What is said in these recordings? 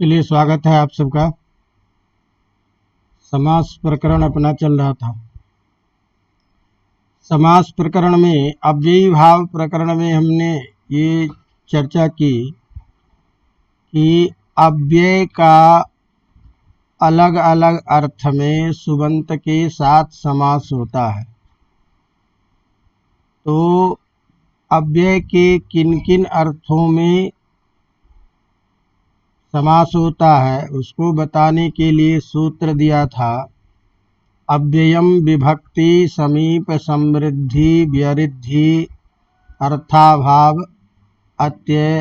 चलिए, स्वागत है आप सबका। समास प्रकरण अपना चल रहा था। समास प्रकरण में अव्ययी भाव प्रकरण में हमने ये चर्चा की कि अव्यय का अलग अलग अर्थ में सुबंत के साथ समास होता है। तो अव्यय के किन किन अर्थों में समास होता है उसको बताने के लिए सूत्र दिया था। अव्ययम विभक्ति समीप समृद्धि व्यरिद्धि अर्थाभाव अत्यय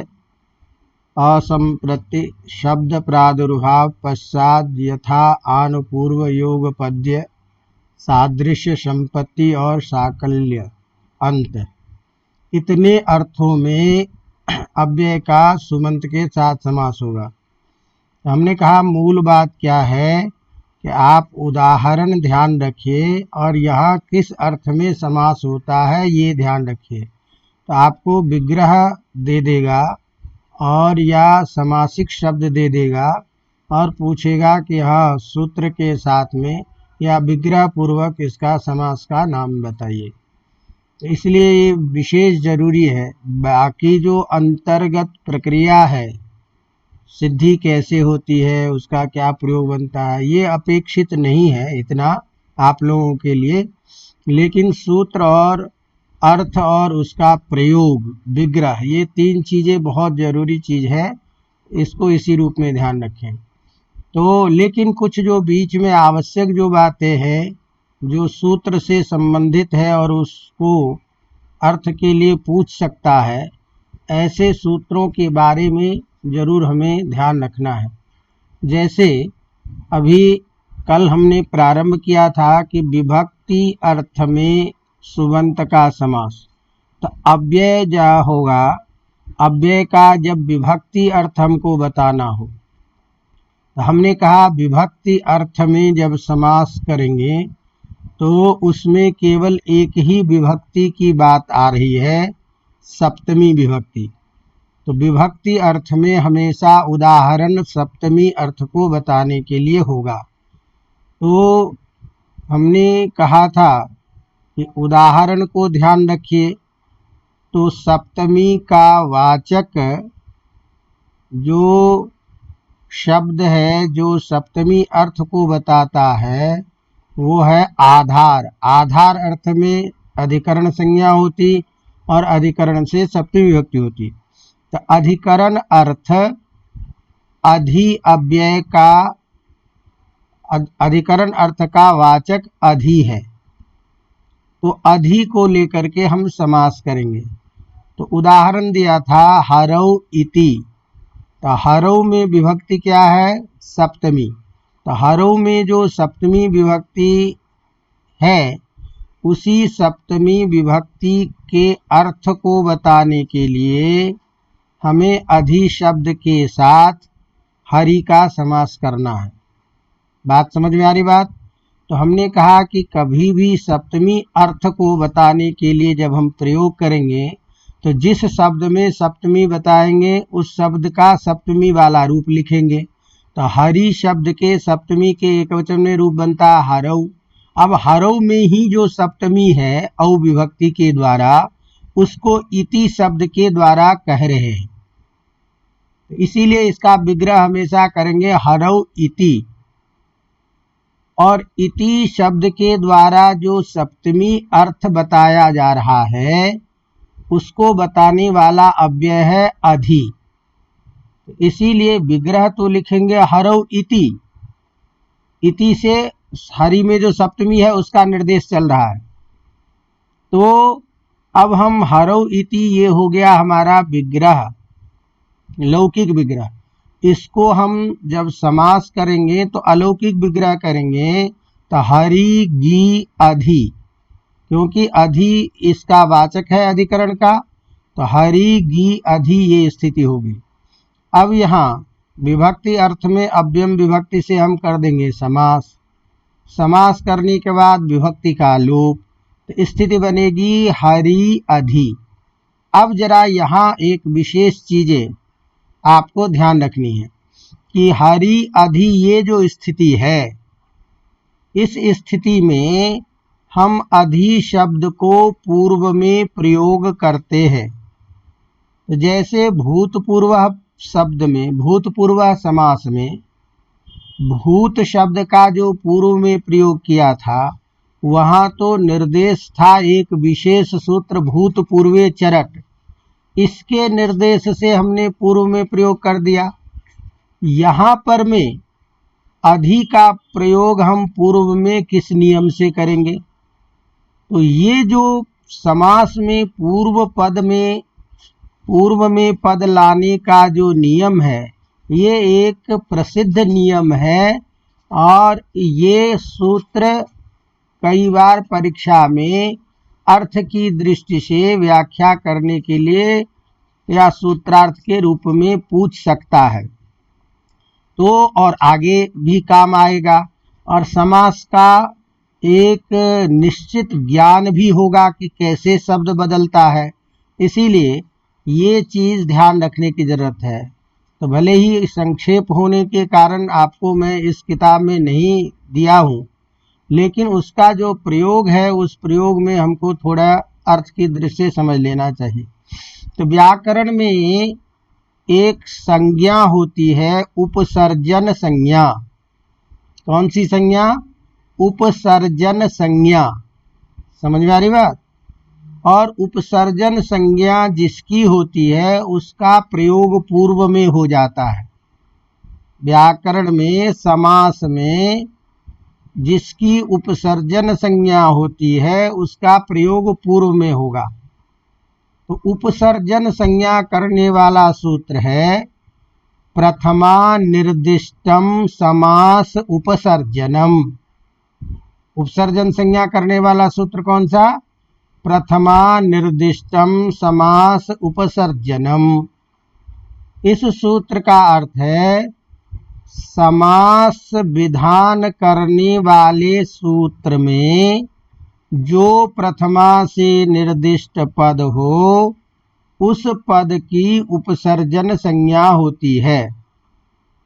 असंप्रति शब्द प्रादुर्भाव पश्चात यथा आनुपूर्व योग पद्य सादृश्य संपत्ति और साकल्य अंत, इतने अर्थों में अव्यय का सुबंत के साथ समास होगा। हमने कहा मूल बात क्या है कि आप उदाहरण ध्यान रखिए और यह किस अर्थ में समास होता है ये ध्यान रखिए। तो आपको विग्रह दे देगा और या समासिक शब्द दे देगा और पूछेगा कि हाँ सूत्र के साथ में या विग्रह पूर्वक इसका समास का नाम बताइए। तो इसलिए ये विशेष जरूरी है। बाकी जो अंतर्गत प्रक्रिया है, सिद्धि कैसे होती है, उसका क्या प्रयोग बनता है, ये अपेक्षित नहीं है इतना आप लोगों के लिए। लेकिन सूत्र और अर्थ और उसका प्रयोग विग्रह, ये तीन चीज़ें बहुत ज़रूरी चीज़ है। इसको इसी रूप में ध्यान रखें। तो लेकिन कुछ जो बीच में आवश्यक जो बातें हैं जो सूत्र से संबंधित है और उसको अर्थ के लिए पूछ सकता है, ऐसे सूत्रों के बारे में ज़रूर हमें ध्यान रखना है। जैसे अभी कल हमने प्रारंभ किया था कि विभक्ति अर्थ में सुबंत का समास। तो अव्यय क्या होगा, अव्यय का जब विभक्ति अर्थ हमको बताना हो तो हमने कहा विभक्ति अर्थ में जब समास करेंगे तो उसमें केवल एक ही विभक्ति की बात आ रही है, सप्तमी विभक्ति। तो विभक्ति अर्थ में हमेशा उदाहरण सप्तमी अर्थ को बताने के लिए होगा। तो हमने कहा था कि उदाहरण को ध्यान रखिए। तो सप्तमी का वाचक जो शब्द है जो सप्तमी अर्थ को बताता है वो है आधार। आधार अर्थ में अधिकरण संज्ञा होती और अधिकरण से सप्तमी विभक्ति होती। तो अधिकरण अर्थ अधि अव्यय का, अधिकरण अर्थ का वाचक अधि है। तो अधि को लेकर के हम समास करेंगे। तो उदाहरण दिया था हरौ इति। तो हरौ में विभक्ति क्या है, सप्तमी। तो हरौ में जो सप्तमी विभक्ति है उसी सप्तमी विभक्ति के अर्थ को बताने के लिए हमें अधि शब्द के साथ हरि का समास करना है। बात समझ में आ रही बात? तो हमने कहा कि कभी भी सप्तमी अर्थ को बताने के लिए जब हम प्रयोग करेंगे तो जिस शब्द में सप्तमी बताएंगे उस शब्द का सप्तमी वाला रूप लिखेंगे। तो हरि शब्द के सप्तमी के एकवचन में रूप बनता है हरौ। अब हरौ में ही जो सप्तमी है औ विभक्ति के द्वारा, उसको इति शब्द के द्वारा कह रहे हैं। इसीलिए इसका विग्रह हमेशा करेंगे हरौ इति। और इति शब्द के द्वारा जो सप्तमी अर्थ बताया जा रहा है उसको बताने वाला अव्यय है अधि। इसीलिए विग्रह तो लिखेंगे हरौ इति। इति से हरि में जो सप्तमी है उसका निर्देश चल रहा है। तो अब हम हरौ इति, ये हो गया हमारा विग्रह, लौकिक विग्रह। इसको हम जब समास करेंगे तो अलौकिक विग्रह करेंगे। तो हरि गी अधि, क्योंकि अधि इसका वाचक है अधिकरण का। तो हरि गी अधि ये स्थिति होगी। अब यहाँ विभक्ति अर्थ में अव्ययम विभक्ति से हम कर देंगे समास। समास करने के बाद विभक्ति का लोप, तो स्थिति बनेगी हरि अधि। अब जरा यहाँ एक विशेष चीजें आपको ध्यान रखनी है। कि हरि अधि ये जो स्थिति है, इस स्थिति में हम अधि शब्द को पूर्व में प्रयोग करते हैं। तो जैसे भूतपूर्व शब्द में, भूतपूर्व समास में भूत शब्द का जो पूर्व में प्रयोग किया था, वहाँ तो निर्देश था एक विशेष सूत्र भूतपूर्वे चरट, इसके निर्देश से हमने पूर्व में प्रयोग कर दिया। यहाँ पर में अधि का प्रयोग हम पूर्व में किस नियम से करेंगे? तो ये जो समास में पूर्व में पद लाने का जो नियम है, ये एक प्रसिद्ध नियम है और ये सूत्र कई बार परीक्षा में अर्थ की दृष्टि से व्याख्या करने के लिए या सूत्रार्थ के रूप में पूछ सकता है, तो और आगे भी काम आएगा। और समास का एक निश्चित ज्ञान भी होगा कि कैसे शब्द बदलता है, इसीलिए ये चीज़ ध्यान रखने की ज़रूरत है। तो भले ही संक्षेप होने के कारण आपको मैं इस किताब में नहीं दिया हूँ, लेकिन उसका जो प्रयोग है उस प्रयोग में हमको थोड़ा अर्थ की दृष्टि से समझ लेना चाहिए। तो व्याकरण में एक संज्ञा होती है उपसर्जन संज्ञा। कौन सी संज्ञा? उपसर्जन संज्ञा। समझ में आ रही बात? और उपसर्जन संज्ञा जिसकी होती है उसका प्रयोग पूर्व में हो जाता है। व्याकरण में समास में जिसकी उपसर्जन संज्ञा होती है उसका प्रयोग पूर्व में होगा। तो उपसर्जन संज्ञा करने वाला सूत्र है प्रथमा निर्दिष्टम समास उपसर्जनम। उपसर्जन संज्ञा करने वाला सूत्र कौन सा? प्रथमा निर्दिष्टम समास उपसर्जनम। इस सूत्र का अर्थ है समास विधान करने वाले सूत्र में जो प्रथमा से निर्दिष्ट पद हो उस पद की उपसर्जन संज्ञा होती है।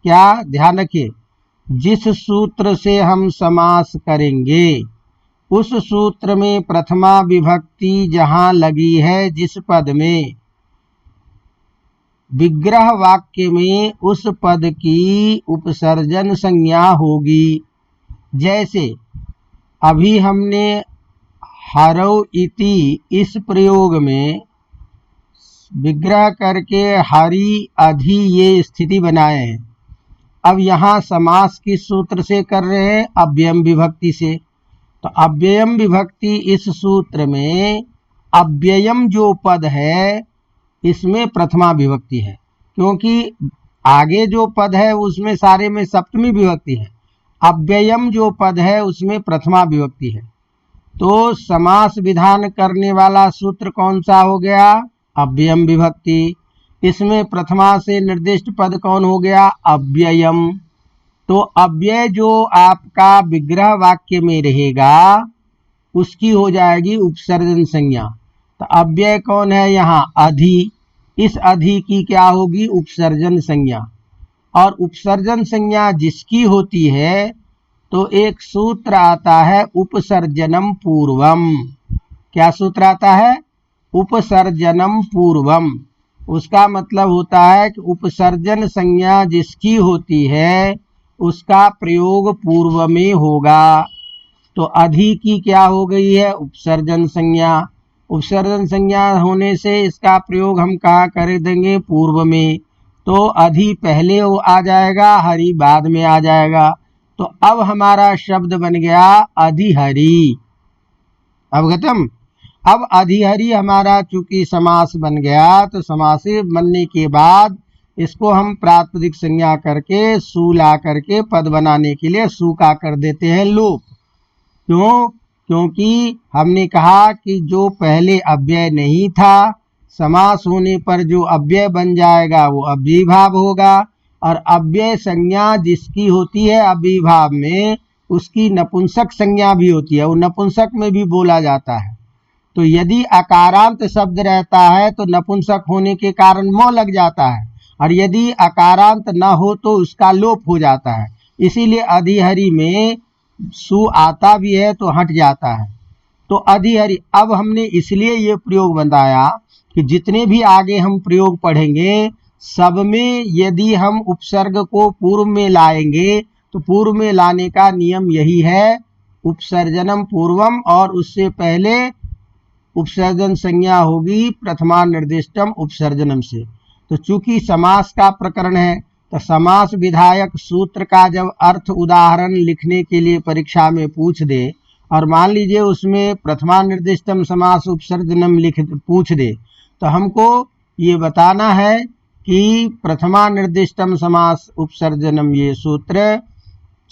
क्या? ध्यान रखिए, जिस सूत्र से हम समास करेंगे उस सूत्र में प्रथमा विभक्ति जहाँ लगी है जिस पद में, विग्रह वाक्य में उस पद की उपसर्जन संज्ञा होगी। जैसे अभी हमने हरौ इति इस प्रयोग में विग्रह करके हरि अधि ये स्थिति बनाए हैं। अब यहाँ समास किस सूत्र से कर रहे हैं? अव्ययम विभक्ति से। तो अव्ययम विभक्ति इस सूत्र में अव्ययम जो पद है इसमें प्रथमा विभक्ति है, क्योंकि आगे जो पद है उसमें सारे में सप्तमी विभक्ति है। अव्ययम जो पद है उसमें प्रथमा विभक्ति है। तो समास विधान करने वाला सूत्र कौन सा हो गया? अव्ययम विभक्ति। इसमें प्रथमा से निर्दिष्ट पद कौन हो गया? अव्ययम। तो अव्यय जो आपका विग्रह वाक्य में रहेगा उसकी हो जाएगी उपसर्जन संज्ञा। तो अव्यय कौन है यहाँ? अधि। इस अधि की क्या होगी? उपसर्जन संज्ञा। और उपसर्जन संज्ञा जिसकी होती है तो एक सूत्र आता है उपसर्जनम पूर्वम। क्या सूत्र आता है? उपसर्जनम पूर्वम। उसका मतलब होता है कि उपसर्जन संज्ञा जिसकी होती है उसका प्रयोग पूर्व में होगा। तो अधि की क्या हो गई है? उपसर्जन संज्ञा। उपसर्जन संज्ञा होने से इसका प्रयोग हम कहाँ कर देंगे? पूर्व में। तो अधि पहले वो आ जाएगा, हरि बाद में आ जाएगा। तो अब हमारा शब्द बन गया अधिहरि। अवगतम? अब अधिहरि हमारा चूंकि समास बन गया, तो समासी बनने के बाद इसको हम प्रातिपदिक संज्ञा करके सु ला करके पद बनाने के लिए सु का कर देते हैं लोप। क्यों? क्योंकि हमने कहा कि जो पहले अव्यय नहीं था, समास होने पर जो अव्यय बन जाएगा वो अव्ययीभाव होगा, और अव्यय संज्ञा जिसकी होती है अव्ययीभाव में उसकी नपुंसक संज्ञा भी होती है, वो नपुंसक में भी बोला जाता है। तो यदि अकारांत शब्द रहता है तो नपुंसक होने के कारण मोह लग जाता है, और यदि अकारांत न हो तो उसका लोप हो जाता है। इसीलिए अधिहरि में सु आता भी है तो हट जाता है। तो अधिहरि अब हमने इसलिए ये प्रयोग बताया कि जितने भी आगे हम प्रयोग पढ़ेंगे सब में यदि हम उपसर्ग को पूर्व में लाएंगे तो पूर्व में लाने का नियम यही है, उपसर्जनम पूर्वम, और उससे पहले उपसर्जन संज्ञा होगी प्रथमा निर्दिष्टम उपसर्जनम से। तो चूंकि समास का प्रकरण है तो समास विधायक सूत्र का जब अर्थ उदाहरण लिखने के लिए परीक्षा में पूछ दे और मान लीजिए उसमें प्रथमा निर्दिष्टम समास उपसर्जनम पूछ दे तो हमको ये बताना है कि प्रथमा निर्दिष्टम समास उपसर्जनम ये सूत्र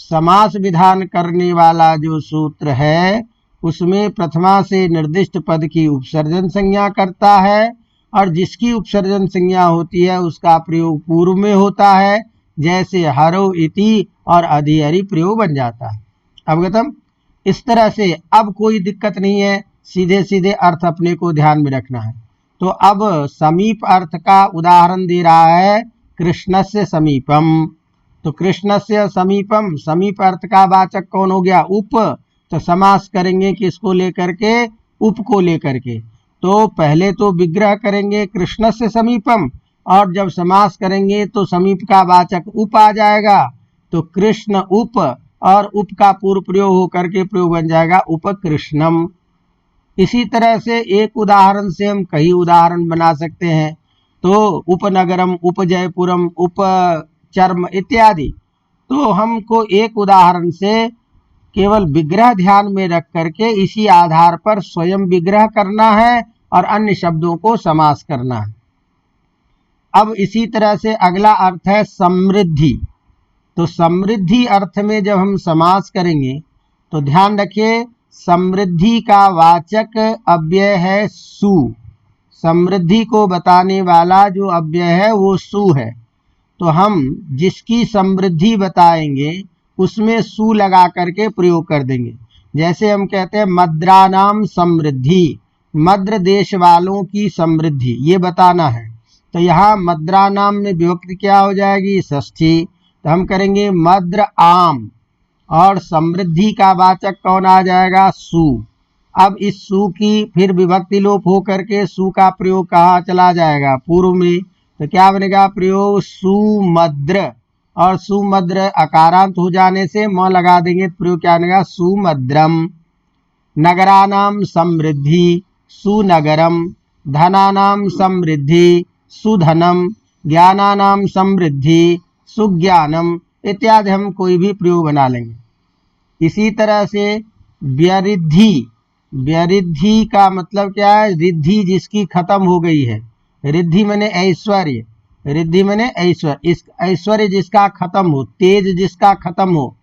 समास विधान करने वाला जो सूत्र है उसमें प्रथमा से निर्दिष्ट पद की उपसर्जन संज्ञा करता है और जिसकी उपसर्जन संज्ञा होती है उसका प्रयोग पूर्व में होता है, जैसे हरो इति और अधिहरि प्रयोग बन जाता है। अवगतम? इस तरह से अब कोई दिक्कत नहीं है, सीधे सीधे अर्थ अपने को ध्यान में रखना है। तो अब समीप अर्थ का उदाहरण दे रहा है कृष्णस्य समीपम। तो कृष्णस्य समीपम, समीप अर्थ का वाचक कौन हो गया? उप। तो समास करेंगे किसको लेकर के? उप को लेकर के। तो पहले तो विग्रह करेंगे कृष्णस्य समीपम और जब समास करेंगे तो समीप का वाचक उप आ जाएगा। तो कृष्ण उप और उप का पूर्व प्रयोग होकर के प्रयोग बन जाएगा उपकृष्णम। इसी तरह से एक उदाहरण से हम कई उदाहरण बना सकते हैं। तो उपनगरम, उपजयपुरम, उपचर्म इत्यादि। तो हमको एक उदाहरण से केवल विग्रह ध्यान में रख करके इसी आधार पर स्वयं विग्रह करना है और अन्य शब्दों को समास करना है। अब इसी तरह से अगला अर्थ है समृद्धि। तो समृद्धि अर्थ में जब हम समास करेंगे तो ध्यान रखिए समृद्धि का वाचक अव्यय है सु। समृद्धि को बताने वाला जो अव्यय है वो सु है। तो हम जिसकी समृद्धि बताएंगे उसमें सु लगा करके प्रयोग कर देंगे। जैसे हम कहते हैं मद्रानाम समृद्धि, मद्र देश वालों की समृद्धि, ये बताना है। तो यहाँ मद्रानाम में विभक्ति क्या हो जाएगी? षष्ठी। तो हम करेंगे मद्र आम और समृद्धि का वाचक कौन आ जाएगा? सु। अब इस सु की फिर विभक्ति लोप हो करके सु का प्रयोग कहाँ चला जाएगा? पूर्व में। तो क्या बनेगा प्रयोग? सुमद्र, और सुमद्र अकारांत हो जाने से म लगा देंगे तो प्रयोग क्या बनेगा? सुमद्रम। नगरानाम समृद्धि सुनगरम, धनानाम समृद्धि सुधनम, ज्ञानानाम समृद्धि सुज्ञानम इत्यादि हम कोई भी प्रयोग बना लेंगे। इसी तरह से व्यरिद्धि, व्यरिद्धि का मतलब क्या है? रिद्धि जिसकी खत्म हो गई है। रिद्धि माने ऐश्वर्य, रिद्धि माने ऐश्वर्य, इस ऐश्वर्य जिसका खत्म हो, तेज जिसका खत्म हो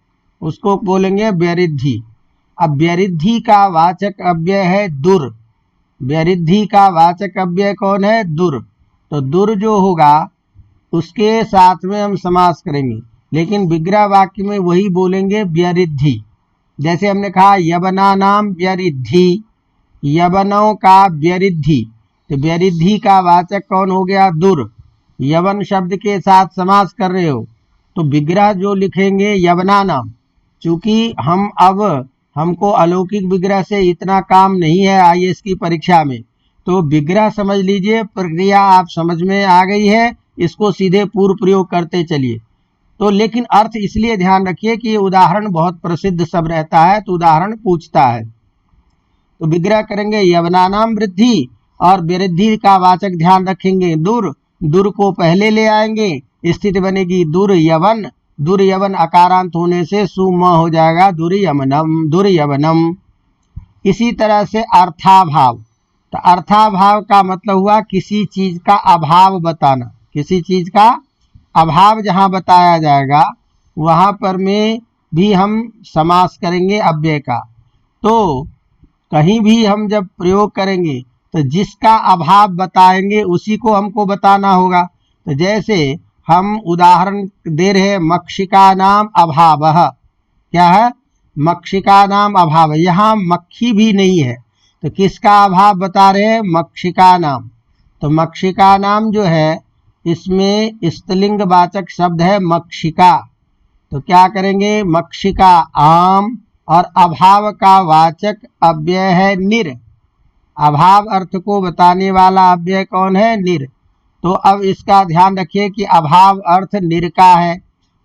उसको बोलेंगे व्यरिद्धि। अब व्यरिद्धि का वाचक अव्यय है दुर। व्यरिद्धि का वाचक अव्यय कौन है? दुर। तो दुर जो होगा उसके साथ में हम समास करेंगे, लेकिन विग्रह वाक्य में वही बोलेंगे व्यरिद्धि। जैसे हमने कहा यवना नाम व्यरिद्धि, यवनों का व्यरिद्धि। तो व्यरिद्धि का वाचक कौन हो गया? दुर। यवन शब्द के साथ समास कर रहे हो तो विग्रह जो लिखेंगे यवना नाम। चूंकि हम अब हमको अलौकिक विग्रह से इतना काम नहीं है आईएएस की परीक्षा में, तो विग्रह समझ लीजिए, प्रक्रिया आप समझ में आ गई है, इसको सीधे पूर्व प्रयोग करते चलिए। तो लेकिन अर्थ इसलिए ध्यान रखिए कि उदाहरण बहुत प्रसिद्ध सब रहता है तो उदाहरण पूछता है। तो विग्रह करेंगे यवनानाम वृद्धि और वृद्धि का वाचक ध्यान रखेंगे दुर। दुर को पहले ले आएंगे, स्थिति बनेगी दुर्यवन। दुर्यवन अकारांत होने से सुम हो जाएगा दुर्यमनम, दुर्यवनम। इसी तरह से अर्थाभाव। तो अर्थाभाव का मतलब हुआ किसी चीज का अभाव बताना। किसी चीज का अभाव जहाँ बताया जाएगा वहाँ पर में भी हम समास करेंगे अव्यय का। तो कहीं भी हम जब प्रयोग करेंगे तो जिसका अभाव बताएंगे उसी को हमको बताना होगा। तो जैसे हम उदाहरण दे रहे हैं मक्षिका नाम अभावः। क्या है? मक्षिका नाम अभाव। यहाँ मक्खी भी नहीं है तो किसका अभाव बता रहे हैं? मक्षिका नाम। तो मक्षिका नाम जो है इसमें स्त्रीलिंग वाचक शब्द है मक्षिका, तो क्या करेंगे, मक्षिका आम, और अभाव का वाचक अव्यय है निर। अभाव अर्थ को बताने वाला अव्यय कौन है, निर। तो अब इसका ध्यान रखिए कि अभाव अर्थ निर का है,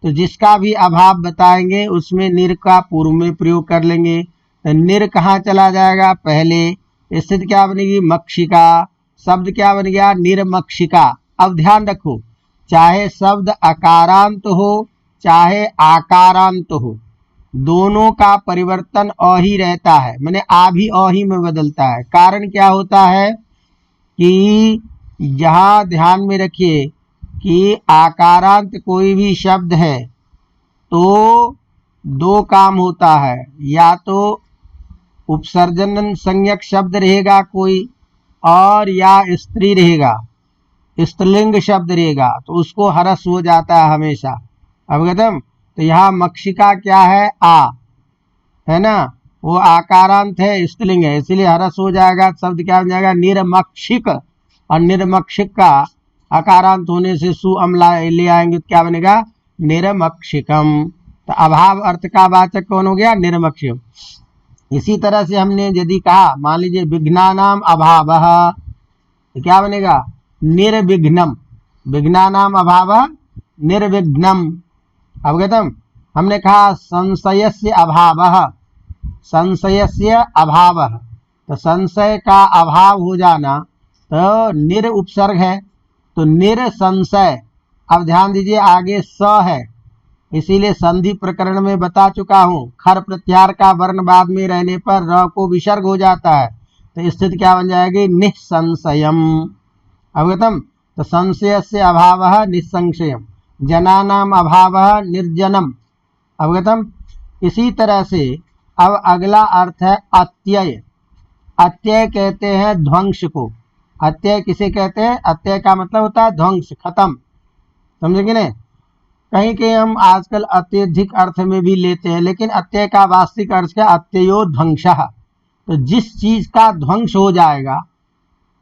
तो जिसका भी अभाव बताएंगे उसमें निर का पूर्व में प्रयोग कर लेंगे। तो निर कहाँ चला जाएगा, पहले स्थिति क्या बनेगी, मक्षिका, शब्द क्या बन गया, निर्मक्षिका। अब ध्यान रखो, चाहे शब्द अकारांत हो चाहे आकारांत हो, दोनों का परिवर्तन अ ही रहता है, माने आ भी अ ही में बदलता है। कारण क्या होता है कि जहाँ ध्यान में रखिए कि आकारांत कोई भी शब्द है तो दो काम होता है, या तो उपसर्जन संज्ञक शब्द रहेगा कोई, और या स्त्री रहेगा, स्त्रीलिंग शब्द रहेगा, तो उसको हरस हो जाता है हमेशा। अवगतम। तो यहाँ मक्षिका क्या है, आ है ना, वो आकारांत है, स्त्रीलिंग है, इसलिए हरस हो जाएगा, शब्द क्या बन जाएगा, निर्मक्षिक। और निर्मक्षिक का अकारांत होने से सु अम्ला ले आएंगे तो क्या बनेगा, निर्मक्षिकम। तो अभाव अर्थ का वाचक कौन हो गया, निर्मक्षिक। इसी तरह से हमने यदि कहा, मान लीजिए विघ्नानाम अभावः, तो क्या बनेगा, निर्विघ्नम। विघ्नानाम अभावः निर्विघ्नम। अवगतम। हमने कहा संशयस्य अभावः, संशयस्य अभावः, तो संशय का अभाव हो जाना, तो निर उपसर्ग है, तो निर संशय। अब ध्यान दीजिए आगे स है, इसीलिए संधि प्रकरण में बता चुका हूँ, खर प्रत्याहार का वर्ण बाद में रहने पर र को विसर्ग हो जाता है, तो स्थिति क्या बन जाएगी, निसंशयम। अवगतम। तो संशय से अभावः निसंशयम, जनानाम अभावः निर्जनम। अवगतम। इसी तरह से अब अगला अर्थ है अत्यय। अत्यय कहते हैं ध्वंस को। अत्यय किसे कहते हैं, अत्यय का मतलब होता है ध्वंस, खत्म। समझेंगे ना, कहीं कहीं हम आजकल अत्यधिक अर्थ में भी लेते हैं, लेकिन अत्यय का वास्तविक अर्थ क्या, अत्ययो ध्वंसः। तो जिस चीज का ध्वंस हो जाएगा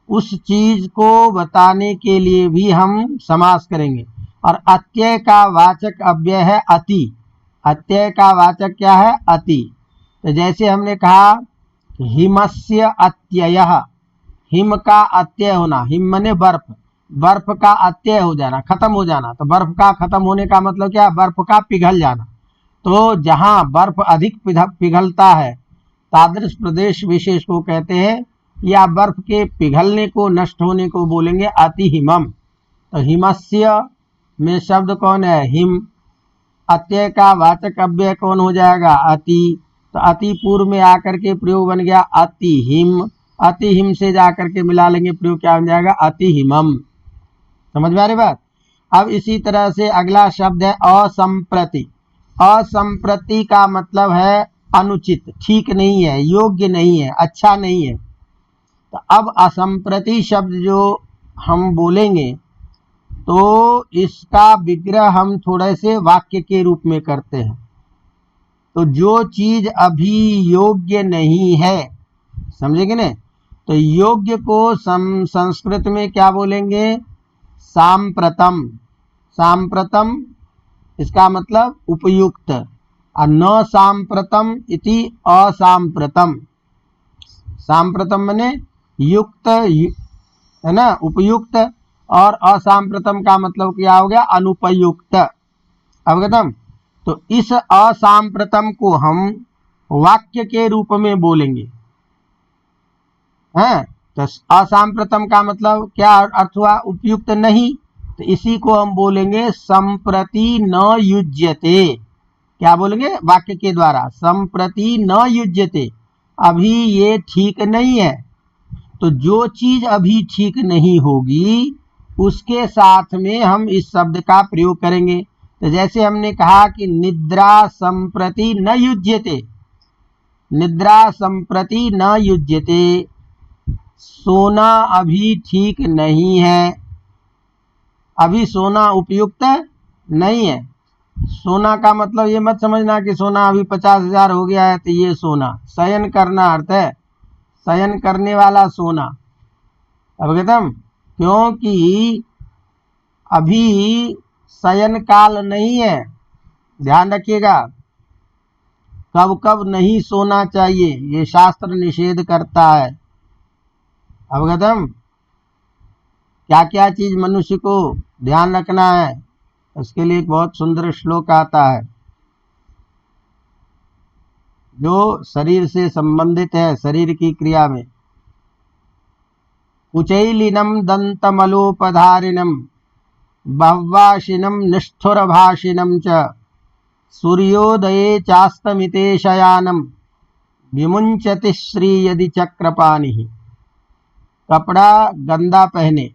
उस चीज को बताने के लिए भी हम समास करेंगे। और अत्यय का वाचक अव्यय है अति। अत्यय का वाचक क्या है, अति। तो जैसे हमने कहा हिमस्य अत्ययः, हिम का अत्यय होना, हिम माने बर्फ, बर्फ का अत्यय हो जाना, खत्म हो जाना। तो बर्फ का खत्म होने का मतलब क्या, बर्फ का पिघल जाना। तो जहां बर्फ अधिक पिघलता है तादृश प्रदेश विशेष को कहते हैं, या बर्फ के पिघलने को, नष्ट होने को बोलेंगे अति हिमम। तो हिमस्य में शब्द कौन है, हिम। अत्यय का वाचक अव्यय कौन हो जाएगा, अति। तो अति पूर्व में आकर के प्रयोग बन गया अति हिम। अति हिम से जाकर के मिला लेंगे, प्रयोग क्या बन जाएगा, अति हिमम। समझ में आ रही बात। अब इसी तरह से अगला शब्द है असंप्रति। असंप्रति का मतलब है अनुचित, ठीक नहीं है, योग्य नहीं है, अच्छा नहीं है। तो अब असंप्रति शब्द जो हम बोलेंगे तो इसका विग्रह हम थोड़े से वाक्य के रूप में करते हैं। तो जो चीज अभी योग्य नहीं है, समझेंगे ना, तो योग्य को संस्कृत में क्या बोलेंगे, सांप्रतम। सांप्रतम इसका मतलब उपयुक्त, और न सांप्रतम इति असांप्रतम। सांप्रतम माने युक्त है ना, उपयुक्त, और असांप्रतम का मतलब क्या हो गया, अनुपयुक्त। अवगतम। तो इस असांप्रतम को हम वाक्य के रूप में बोलेंगे हैं। तो असांप्रतम का मतलब क्या अर्थ हुआ, उपयुक्त नहीं। तो इसी को हम बोलेंगे संप्रति न युज्यते। क्या बोलेंगे, वाक्य के द्वारा, संप्रति न युज्यते, अभी ये ठीक नहीं है। तो जो चीज अभी ठीक नहीं होगी उसके साथ में हम इस शब्द का प्रयोग करेंगे। तो जैसे हमने कहा कि निद्रा संप्रति न युज्यते, निद्रा संप्रति न युज्यते, सोना अभी ठीक नहीं है, अभी सोना उपयुक्त नहीं है। सोना का मतलब ये मत समझना कि सोना अभी 50,000 हो गया है तो ये सोना, शयन करना अर्थ है, शयन करने वाला सोना। अवगतम। क्योंकि अभी शयन काल नहीं है, ध्यान रखिएगा। कब कब नहीं सोना चाहिए ये शास्त्र निषेध करता है। अवगतम? क्या क्या चीज मनुष्य को ध्यान रखना है, उसके लिए एक बहुत सुंदर श्लोक आता है जो शरीर से संबंधित है, शरीर की क्रिया में। कुचैलिनम दंतमलोपधारिणम बह्वाशिनम निष्ठुरभाषिणम च सूर्योदये चास्तमिते शयानम विमुंचति श्री यदि चक्रपाणि। कपड़ा गंदा पहने,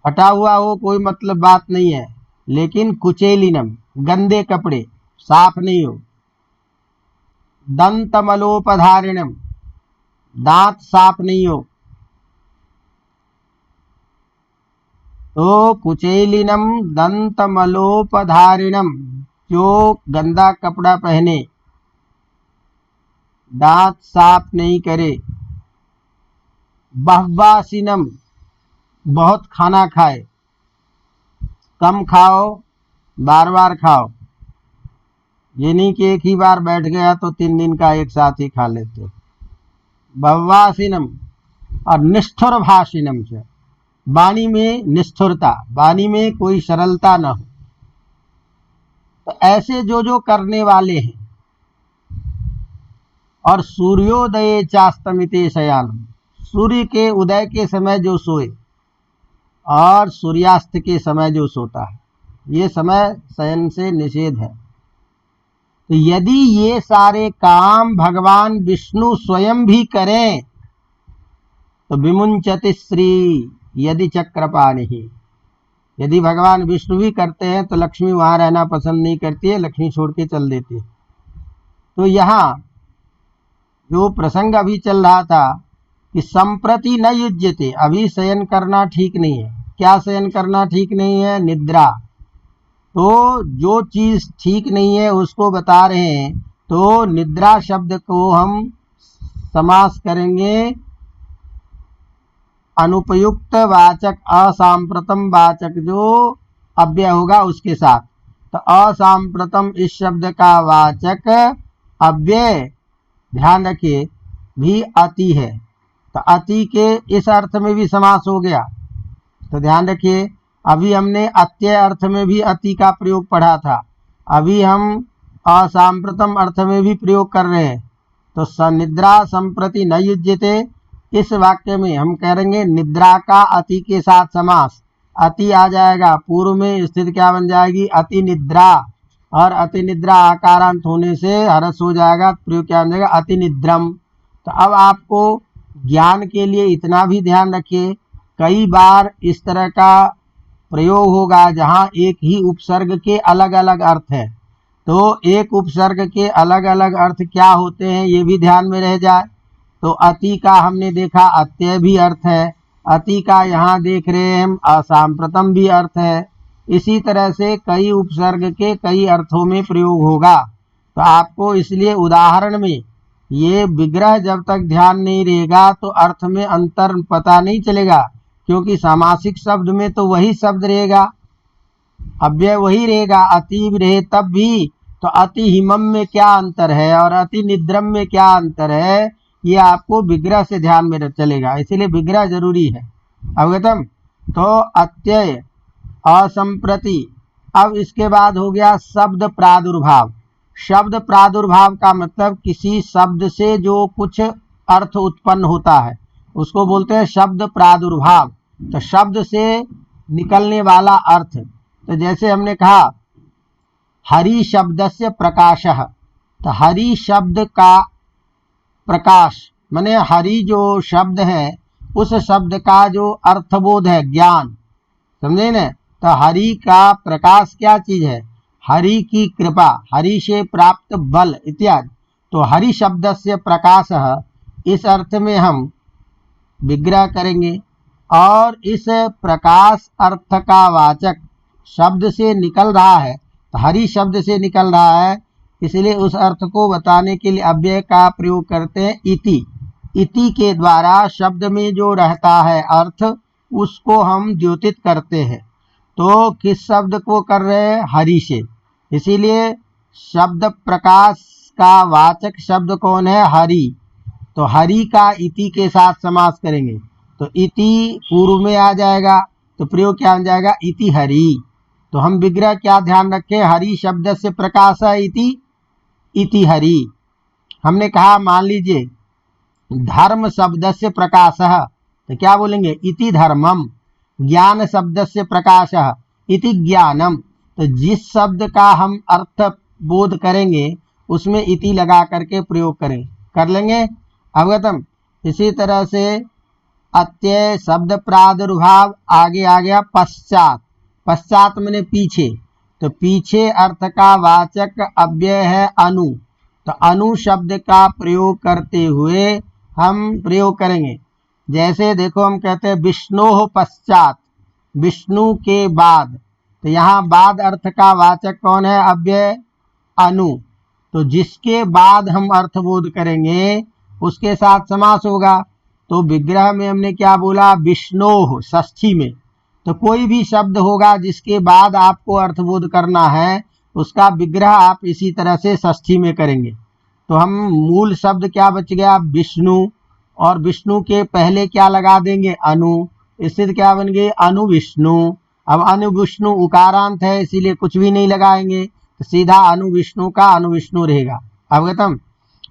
फटा हुआ हो कोई मतलब बात नहीं है, लेकिन कुचेलिनम गंदे कपड़े, साफ नहीं हो। दंतमलोपधारिणम दांत साफ नहीं हो। तो कुचेलिनम दंतमलोपधारिणम जो गंदा कपड़ा पहने, दांत साफ नहीं करे। बह्वासिनम बहुत खाना खाए, कम खाओ बार बार खाओ, ये नहीं कि एक ही बार बैठ गया तो 3 दिन का एक साथ ही खा लेते। बह्वासिनम और निष्ठुर भाषिनम से, वाणी में निष्ठुरता, वाणी में कोई सरलता न हो। तो ऐसे जो जो करने वाले हैं। और सूर्योदये चास्तमिते शयानम, सूर्य के उदय के समय जो सोए और सूर्यास्त के समय जो सोता है, ये समय शयन से निषेध है। तो यदि ये सारे काम भगवान विष्णु स्वयं भी करें तो विमुंचति श्री यदि चक्रपाणि। यदि भगवान विष्णु भी करते हैं तो लक्ष्मी वहां रहना पसंद नहीं करती है, लक्ष्मी छोड़ के चल देती है। तो यहाँ जो प्रसंग अभी चल रहा था कि संप्रति न युज्यते, अभी शयन करना ठीक नहीं है। क्या शयन करना ठीक नहीं है? निद्रा। तो जो चीज ठीक नहीं है उसको बता रहे हैं। तो निद्रा शब्द को हम समास करेंगे अनुपयुक्त वाचक असांप्रतम वाचक जो अव्यय होगा उसके साथ। तो असांप्रतम इस शब्द का वाचक अव्यय, ध्यान रखिए, भी अति है। तो अति के इस अर्थ में भी समास हो गया। तो ध्यान रखिए, अभी हमने अत्यय अर्थ में भी अति का प्रयोग पढ़ा था, अभी हम असांप्रतम अर्थ में भी प्रयोग कर रहे हैं। तो सनिद्रा संप्रति न युज्यते, इस वाक्य में हम करेंगे निद्रा का अति के साथ समास। अति आ जाएगा, पूर्व में स्थिति क्या बन जाएगी? अति निद्रा, और अति निद्रा आकारांत होने से हरस हो जाएगा, प्रयोग क्या बन जाएगा? अति निद्रम। तो अब आपको ज्ञान के लिए इतना भी ध्यान रखिए, कई बार इस तरह का प्रयोग होगा जहाँ एक ही उपसर्ग के अलग अलग अर्थ है। तो एक उपसर्ग के अलग अलग अर्थ क्या होते हैं ये भी ध्यान में रह जाए। तो अति का हमने देखा अत्यय भी अर्थ है, अति का यहाँ देख रहे हैं हम असांप्रतम भी अर्थ है। इसी तरह से कई उपसर्ग के कई अर्थों में प्रयोग होगा। तो आपको इसलिए उदाहरण में ये विग्रह जब तक ध्यान नहीं रहेगा तो अर्थ में अंतर पता नहीं चलेगा, क्योंकि सामासिक शब्द में तो वही शब्द रहेगा, अव्यय वही रहेगा, अति रहे तब भी। तो अति हिमम में क्या अंतर है और अति निद्रम में क्या अंतर है, ये आपको विग्रह से ध्यान में चलेगा, इसीलिए विग्रह जरूरी है। अवगतम? तो अत्यय असंप्रति। अब इसके बाद हो गया शब्द प्रादुर्भाव। शब्द प्रादुर्भाव का मतलब किसी शब्द से जो कुछ अर्थ उत्पन्न होता है उसको बोलते हैं शब्द प्रादुर्भाव। तो शब्द से निकलने वाला अर्थ, तो जैसे हमने कहा हरि शब्दस्य प्रकाशः, तो हरि शब्द का प्रकाश माने हरि जो शब्द है उस शब्द का जो अर्थबोध है ज्ञान, समझे न? तो हरि का प्रकाश क्या चीज है? हरि की कृपा, हरि से प्राप्त बल इत्यादि। तो हरि शब्द से प्रकाश, इस अर्थ में हम विग्रह करेंगे। और इस प्रकाश अर्थ का वाचक शब्द से निकल रहा है, तो हरि शब्द से निकल रहा है, इसलिए उस अर्थ को बताने के लिए अव्यय का प्रयोग करते हैं इति। इति के द्वारा शब्द में जो रहता है अर्थ उसको हम द्योतित करते हैं। तो किस शब्द को कर रहे हैं? हरि से। इसीलिए शब्द प्रकाश का वाचक शब्द कौन है? हरि। तो हरि का इति के साथ समास करेंगे तो इति पूर्व में आ जाएगा, तो प्रयोग क्या बन जाएगा? इति हरि। तो हम विग्रह क्या ध्यान रखें? हरि शब्द से प्रकाश इति हरि। हमने कहा मान लीजिए धर्म शब्द से प्रकाश, तो क्या बोलेंगे? इति धर्मम। ज्ञान शब्द से प्रकाश इति ज्ञानम। तो जिस शब्द का हम अर्थ बोध करेंगे उसमें इति लगा करके प्रयोग कर लेंगे। अवगतम। इसी तरह से अत्यय शब्द प्रादुर्भाव आगे आ गया पश्चात। पश्चात मैंने पीछे, तो पीछे अर्थ का वाचक अव्यय है अनु। तो अनु शब्द का प्रयोग करते हुए हम प्रयोग करेंगे। जैसे देखो हम कहते हैं विष्णोः पश्चात, विष्णु के बाद। तो यहाँ बाद अर्थ का वाचक कौन है? अव्यय अनु। तो जिसके बाद हम अर्थबोध करेंगे उसके साथ समास होगा। तो विग्रह में हमने क्या बोला? विष्णोः षष्ठी में। तो कोई भी शब्द होगा जिसके बाद आपको अर्थबोध करना है उसका विग्रह आप इसी तरह से षष्ठी में करेंगे। तो हम मूल शब्द क्या बच गया? विष्णु। और विष्णु के पहले क्या लगा देंगे? अनु। इससे क्या बन गए? अनु विष्णु। अब अनु विष्णु उकारांत है इसीलिए कुछ भी नहीं लगाएंगे, तो सीधा अनु विष्णु का अनु विष्णु रहेगा। अवगतम।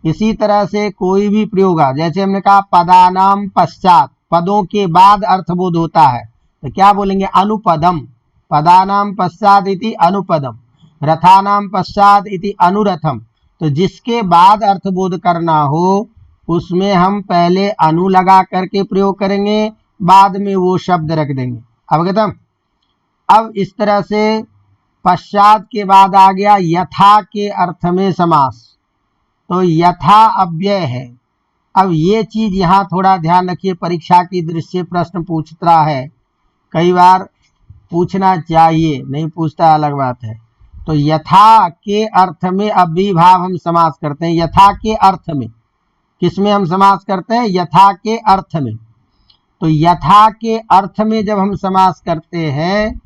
इसी तरह से कोई भी प्रयोग, जैसे हमने कहा पदानाम पश्चात, पदों के बाद अर्थबोध होता है, तो क्या बोलेंगे? अनुपदम। पदानाम पश्चात इति अनुपदम, रथानाम पश्चात इति अनुरथम। तो जिसके बाद अर्थबोध करना हो उसमें हम पहले अनु लगा करके प्रयोग करेंगे, बाद में वो शब्द रख देंगे। अवगतम। अब इस तरह से पश्चात के बाद आ गया यथा के अर्थ में समास। तो यथा अव्यय है। अब ये चीज यहाँ थोड़ा ध्यान रखिए, परीक्षा की दृष्टि से प्रश्न पूछता है, कई बार पूछना चाहिए, नहीं पूछता अलग बात है। तो यथा के अर्थ में अव्ययीभाव हम समास करते हैं। यथा के अर्थ में किसमें हम समास करते हैं? यथा के अर्थ में। तो यथा के अर्थ में जब हम समास करते हैं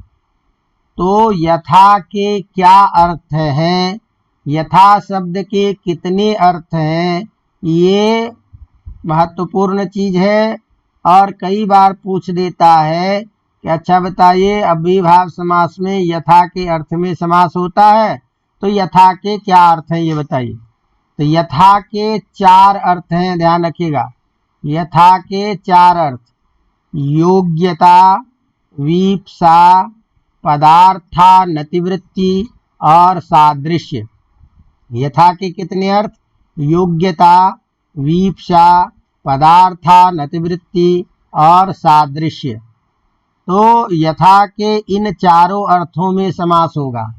तो यथा के क्या अर्थ हैं, यथा शब्द के कितने अर्थ हैं, ये महत्वपूर्ण चीज है। और कई बार पूछ देता है कि अच्छा बताइए अव्ययीभाव समास में यथा के अर्थ में समास होता है, तो यथा के क्या अर्थ हैं ये बताइए। तो यथा के 4 अर्थ हैं, ध्यान रखिएगा। यथा के 4 अर्थ: योग्यता, वीप्सा, पदार्थानतिवृत्ति और सादृश्य। यथा के कितने अर्थ? योग्यता, वीप्सा, पदार्थानतिवृत्ति और सादृश्य। तो यथा के इन चारों अर्थों में समास होगा।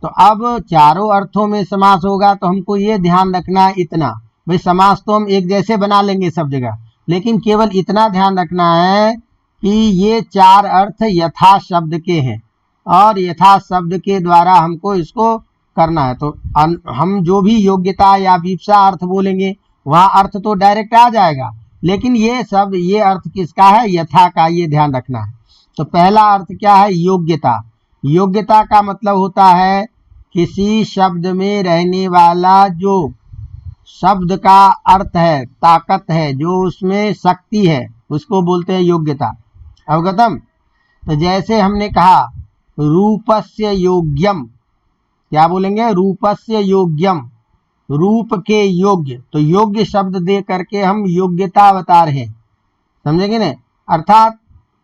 तो अब चारों अर्थों में समास होगा तो हमको ये ध्यान रखना है इतना, भाई समास तो हम एक जैसे बना लेंगे सब जगह, लेकिन केवल इतना ध्यान रखना है कि ये 4 अर्थ यथा शब्द के हैं और यथा शब्द के द्वारा हमको इसको करना है। तो हम जो भी योग्यता या विप्सा अर्थ बोलेंगे वहाँ अर्थ तो डायरेक्ट आ जाएगा, लेकिन ये सब ये अर्थ किसका है? यथा का, ये ध्यान रखना है। तो पहला अर्थ क्या है? योग्यता। योग्यता का मतलब होता है किसी शब्द में रहने वाला जो शब्द का अर्थ है, ताकत है, जो उसमें शक्ति है, उसको बोलते हैं योग्यता। अवगतम। तो जैसे हमने कहा रूपस्य योग्यम, क्या बोलेंगे? रूपस्य योग्यम, रूप के योग्य। तो योग्य शब्द दे करके हम योग्यता बता रहे हैं, समझेंगे ना? अर्थात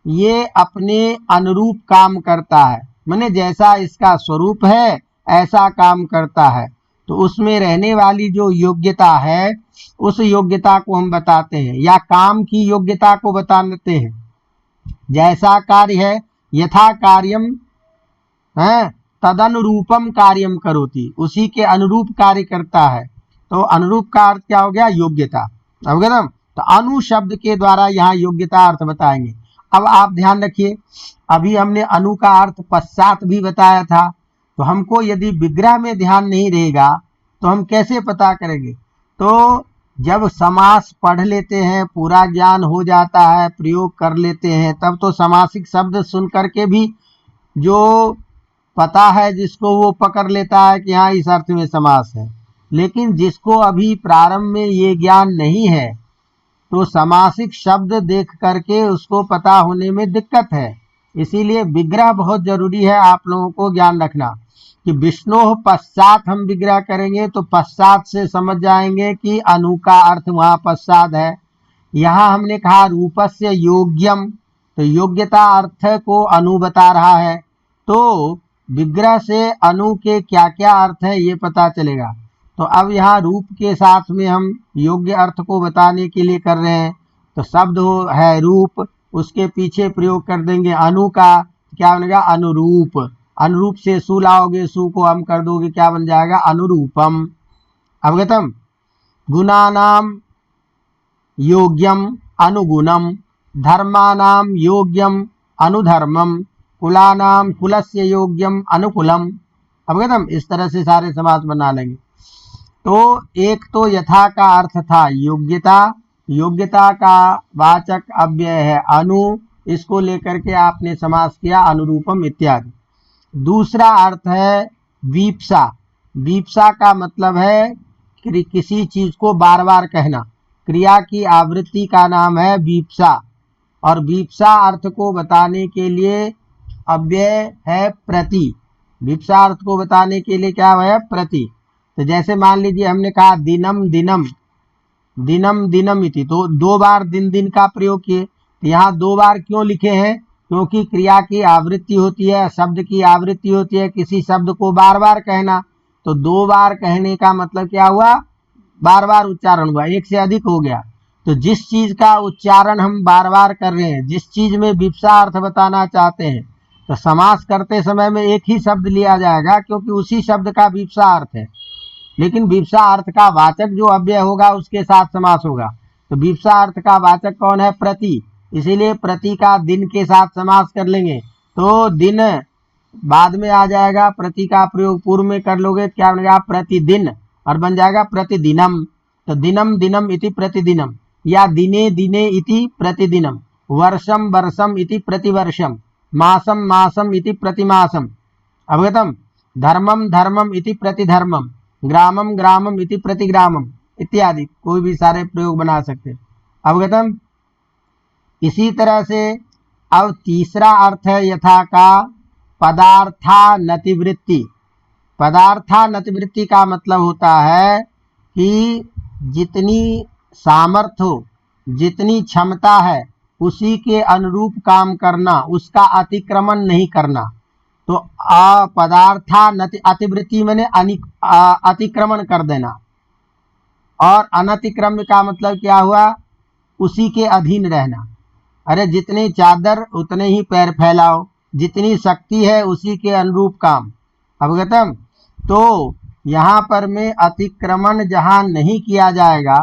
ये अपने अनुरूप काम करता है, माने जैसा इसका स्वरूप है ऐसा काम करता है। तो उसमें रहने वाली जो योग्यता है उस योग्यता को हम बताते हैं, या काम की योग्यता को बताते हैं। जैसा कार्य है, यथा कार्यम है तदनुरूपम कार्यम करोति, उसी के अनुरूप कार्य करता है। तो अनुरूप का अर्थ क्या हो गया? योग्यता। अवगतम। तो अनु शब्द के द्वारा यहाँ योग्यता अर्थ बताएंगे। अब आप ध्यान रखिए, अभी हमने अनु का अर्थ पश्चात भी बताया था, तो हमको यदि विग्रह में ध्यान नहीं रहेगा तो हम कैसे पता करेंगे? तो जब समास पढ़ लेते हैं, पूरा ज्ञान हो जाता है, प्रयोग कर लेते हैं, तब तो समासिक शब्द सुन करके भी जो पता है जिसको वो पकड़ लेता है कि हाँ इस अर्थ में समास है। लेकिन जिसको अभी प्रारंभ में ये ज्ञान नहीं है तो समासिक शब्द देख करके उसको पता होने में दिक्कत है। इसीलिए विग्रह बहुत जरूरी है। आप लोगों को ज्ञान रखना कि विष्णु पश्चात हम विग्रह करेंगे तो पश्चात से समझ जाएंगे कि अनु का अर्थ वहाँ पश्चात है। यहाँ हमने कहा रूपस्य योग्यम, तो योग्यता अर्थ को अनु बता रहा है। तो विग्रह से अनु के क्या क्या अर्थ है ये पता चलेगा। तो अब यहाँ रूप के साथ में हम योग्य अर्थ को बताने के लिए कर रहे हैं। तो शब्द है रूप, उसके पीछे प्रयोग कर देंगे अनु का, क्या बनेगा अनुरूप। अनुरूप से सु लाओगे, सु को हम कर दोगे, क्या बन जाएगा अनुरूपम। अवगतम। गुणानाम योग्यम अनुगुणम, धर्मानाम योग्यम अनुधर्मम, कुलानाम कुलस्य योग्यम अनुकुलम। अवगतम। इस तरह से सारे समास बना लेंगे। तो एक तो यथा का अर्थ था योग्यता, योग्यता का वाचक अव्यय है अनु, इसको लेकर के आपने समास किया अनुरूपम इत्यादि। दूसरा अर्थ है वीप्सा। वीप्सा का मतलब है किसी चीज को बार बार कहना, क्रिया की आवृत्ति का नाम है वीप्सा। और वीप्सा अर्थ को बताने के लिए अव्यय है प्रति। वीप्सा अर्थ को बताने के लिए क्या है प्रति। तो जैसे मान लीजिए हमने कहा दिनम दिनम, दिनम दिनम इति, तो दो बार दिन दिन का प्रयोग किए। तो यहाँ दो बार क्यों लिखे हैं, क्योंकि क्रिया की आवृत्ति होती है, शब्द की आवृत्ति होती है, किसी शब्द को बार बार कहना। तो दो बार कहने का मतलब क्या हुआ, बार बार उच्चारण हुआ, एक से अधिक हो गया। तो जिस चीज का उच्चारण हम बार बार कर रहे हैं, जिस चीज में विप्सा अर्थ बताना चाहते हैं, तो समास करते समय में एक ही शब्द लिया जाएगा, क्योंकि उसी शब्द का विप्सा अर्थ है। लेकिन विप्सा अर्थ का वाचक जो अव्यय होगा उसके साथ समास होगा। तो विप्सा अर्थ का वाचक कौन है, प्रति। इसीलिए प्रति का दिन के साथ समास कर लेंगे। तो दिन बाद में आ जाएगा, प्रति का प्रयोग पूर्व में कर लोगे, क्या बनेगा प्रतिदिन, और बन जाएगा प्रतिदिनम। तो दिनम दिनम इति प्रतिदिनम, या दिने दिने इति प्रतिदिनम, वर्षम वर्षम इति प्रतिवर्षम, मासम मासम इति प्रतिमासम। अवगतम। धर्मम धर्मम इति प्रतिधर्मम, ग्रामम ग्रामम इति प्रतिग्रामम इत्यादि कोई भी सारे प्रयोग बना सकते हैं। अवगतम। इसी तरह से अब तीसरा अर्थ है यथा का पदार्थानतिवृत्ति। पदार्थानतिवृत्ति का मतलब होता है कि जितनी सामर्थ्य हो, जितनी क्षमता है, उसी के अनुरूप काम करना, उसका अतिक्रमण नहीं करना। तो पदार्थानति अतिवृत्ति मैंने अतिक्रमण कर देना, और अनतिक्रम्य का मतलब क्या हुआ, उसी के अधीन रहना। अरे जितनी चादर उतने ही पैर फैलाओ, जितनी शक्ति है उसी के अनुरूप काम। अवगतम। तो यहाँ पर में अतिक्रमण जहाँ नहीं किया जाएगा,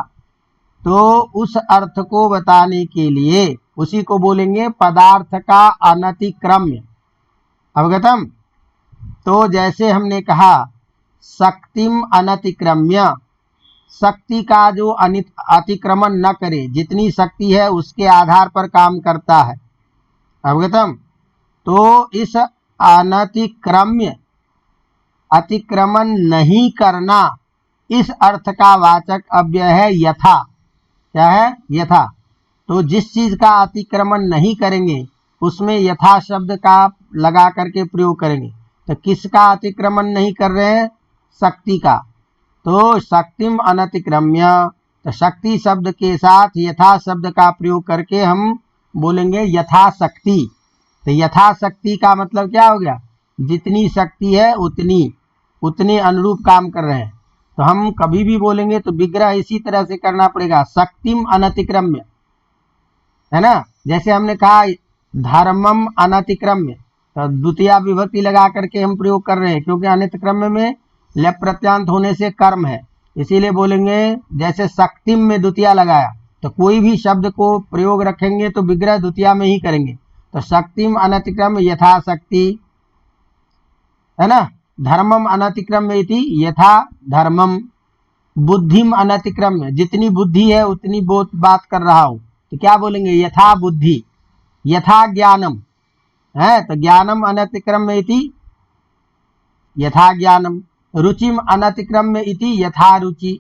तो उस अर्थ को बताने के लिए उसी को बोलेंगे पदार्थ का अनतिक्रम्य। अवगतम। तो जैसे हमने कहा शक्तिम अनतिक्रम्य, शक्ति का जो अतिक्रमण न करे, जितनी शक्ति है उसके आधार पर काम करता है। अवगतम। तो इस अनतिक्रम्य, अतिक्रमण नहीं करना, इस अर्थ का वाचक अव्यय है यथा। क्या है, यथा। तो जिस चीज का अतिक्रमण नहीं करेंगे उसमें यथा शब्द का लगा करके प्रयोग करेंगे। तो किसका अतिक्रमण नहीं कर रहे हैं, शक्ति का। तो शक्तिम अनतिक्रम्य, तो शक्ति शब्द के साथ यथा शब्द का प्रयोग करके हम बोलेंगे यथाशक्ति। तो यथाशक्ति का मतलब क्या हो गया, जितनी शक्ति है उतनी, उतने अनुरूप काम कर रहे हैं। तो हम कभी भी बोलेंगे तो विग्रह इसी तरह से करना पड़ेगा, शक्तिम अनतिक्रम्य, है ना। जैसे हमने कहा धर्मम अनतिक्रम्य, तो द्वितीय विभक्ति लगा करके हम प्रयोग कर रहे हैं, क्योंकि अनतिक्रम्य में लेप प्रत्यांत होने से कर्म है, इसीलिए बोलेंगे। जैसे शक्तिम में द्वितीय लगाया, तो कोई भी शब्द को प्रयोग रखेंगे तो विग्रह द्वितीय में ही करेंगे। तो शक्तिम अनतिक्रम्य यथाशक्ति, है ना। धर्मम अनतिक्रम्य इति यथा धर्मम, बुद्धिम अनतिक्रम्य, जितनी बुद्धि है उतनी बात कर रहा हूं, तो क्या बोलेंगे यथा बुद्धि, यथा ज्ञानम, है। तो ज्ञानम अनतिक्रम्य इति यथा ज्ञानम, रुचिम अनतिक्रम्य इति यथा रुचि।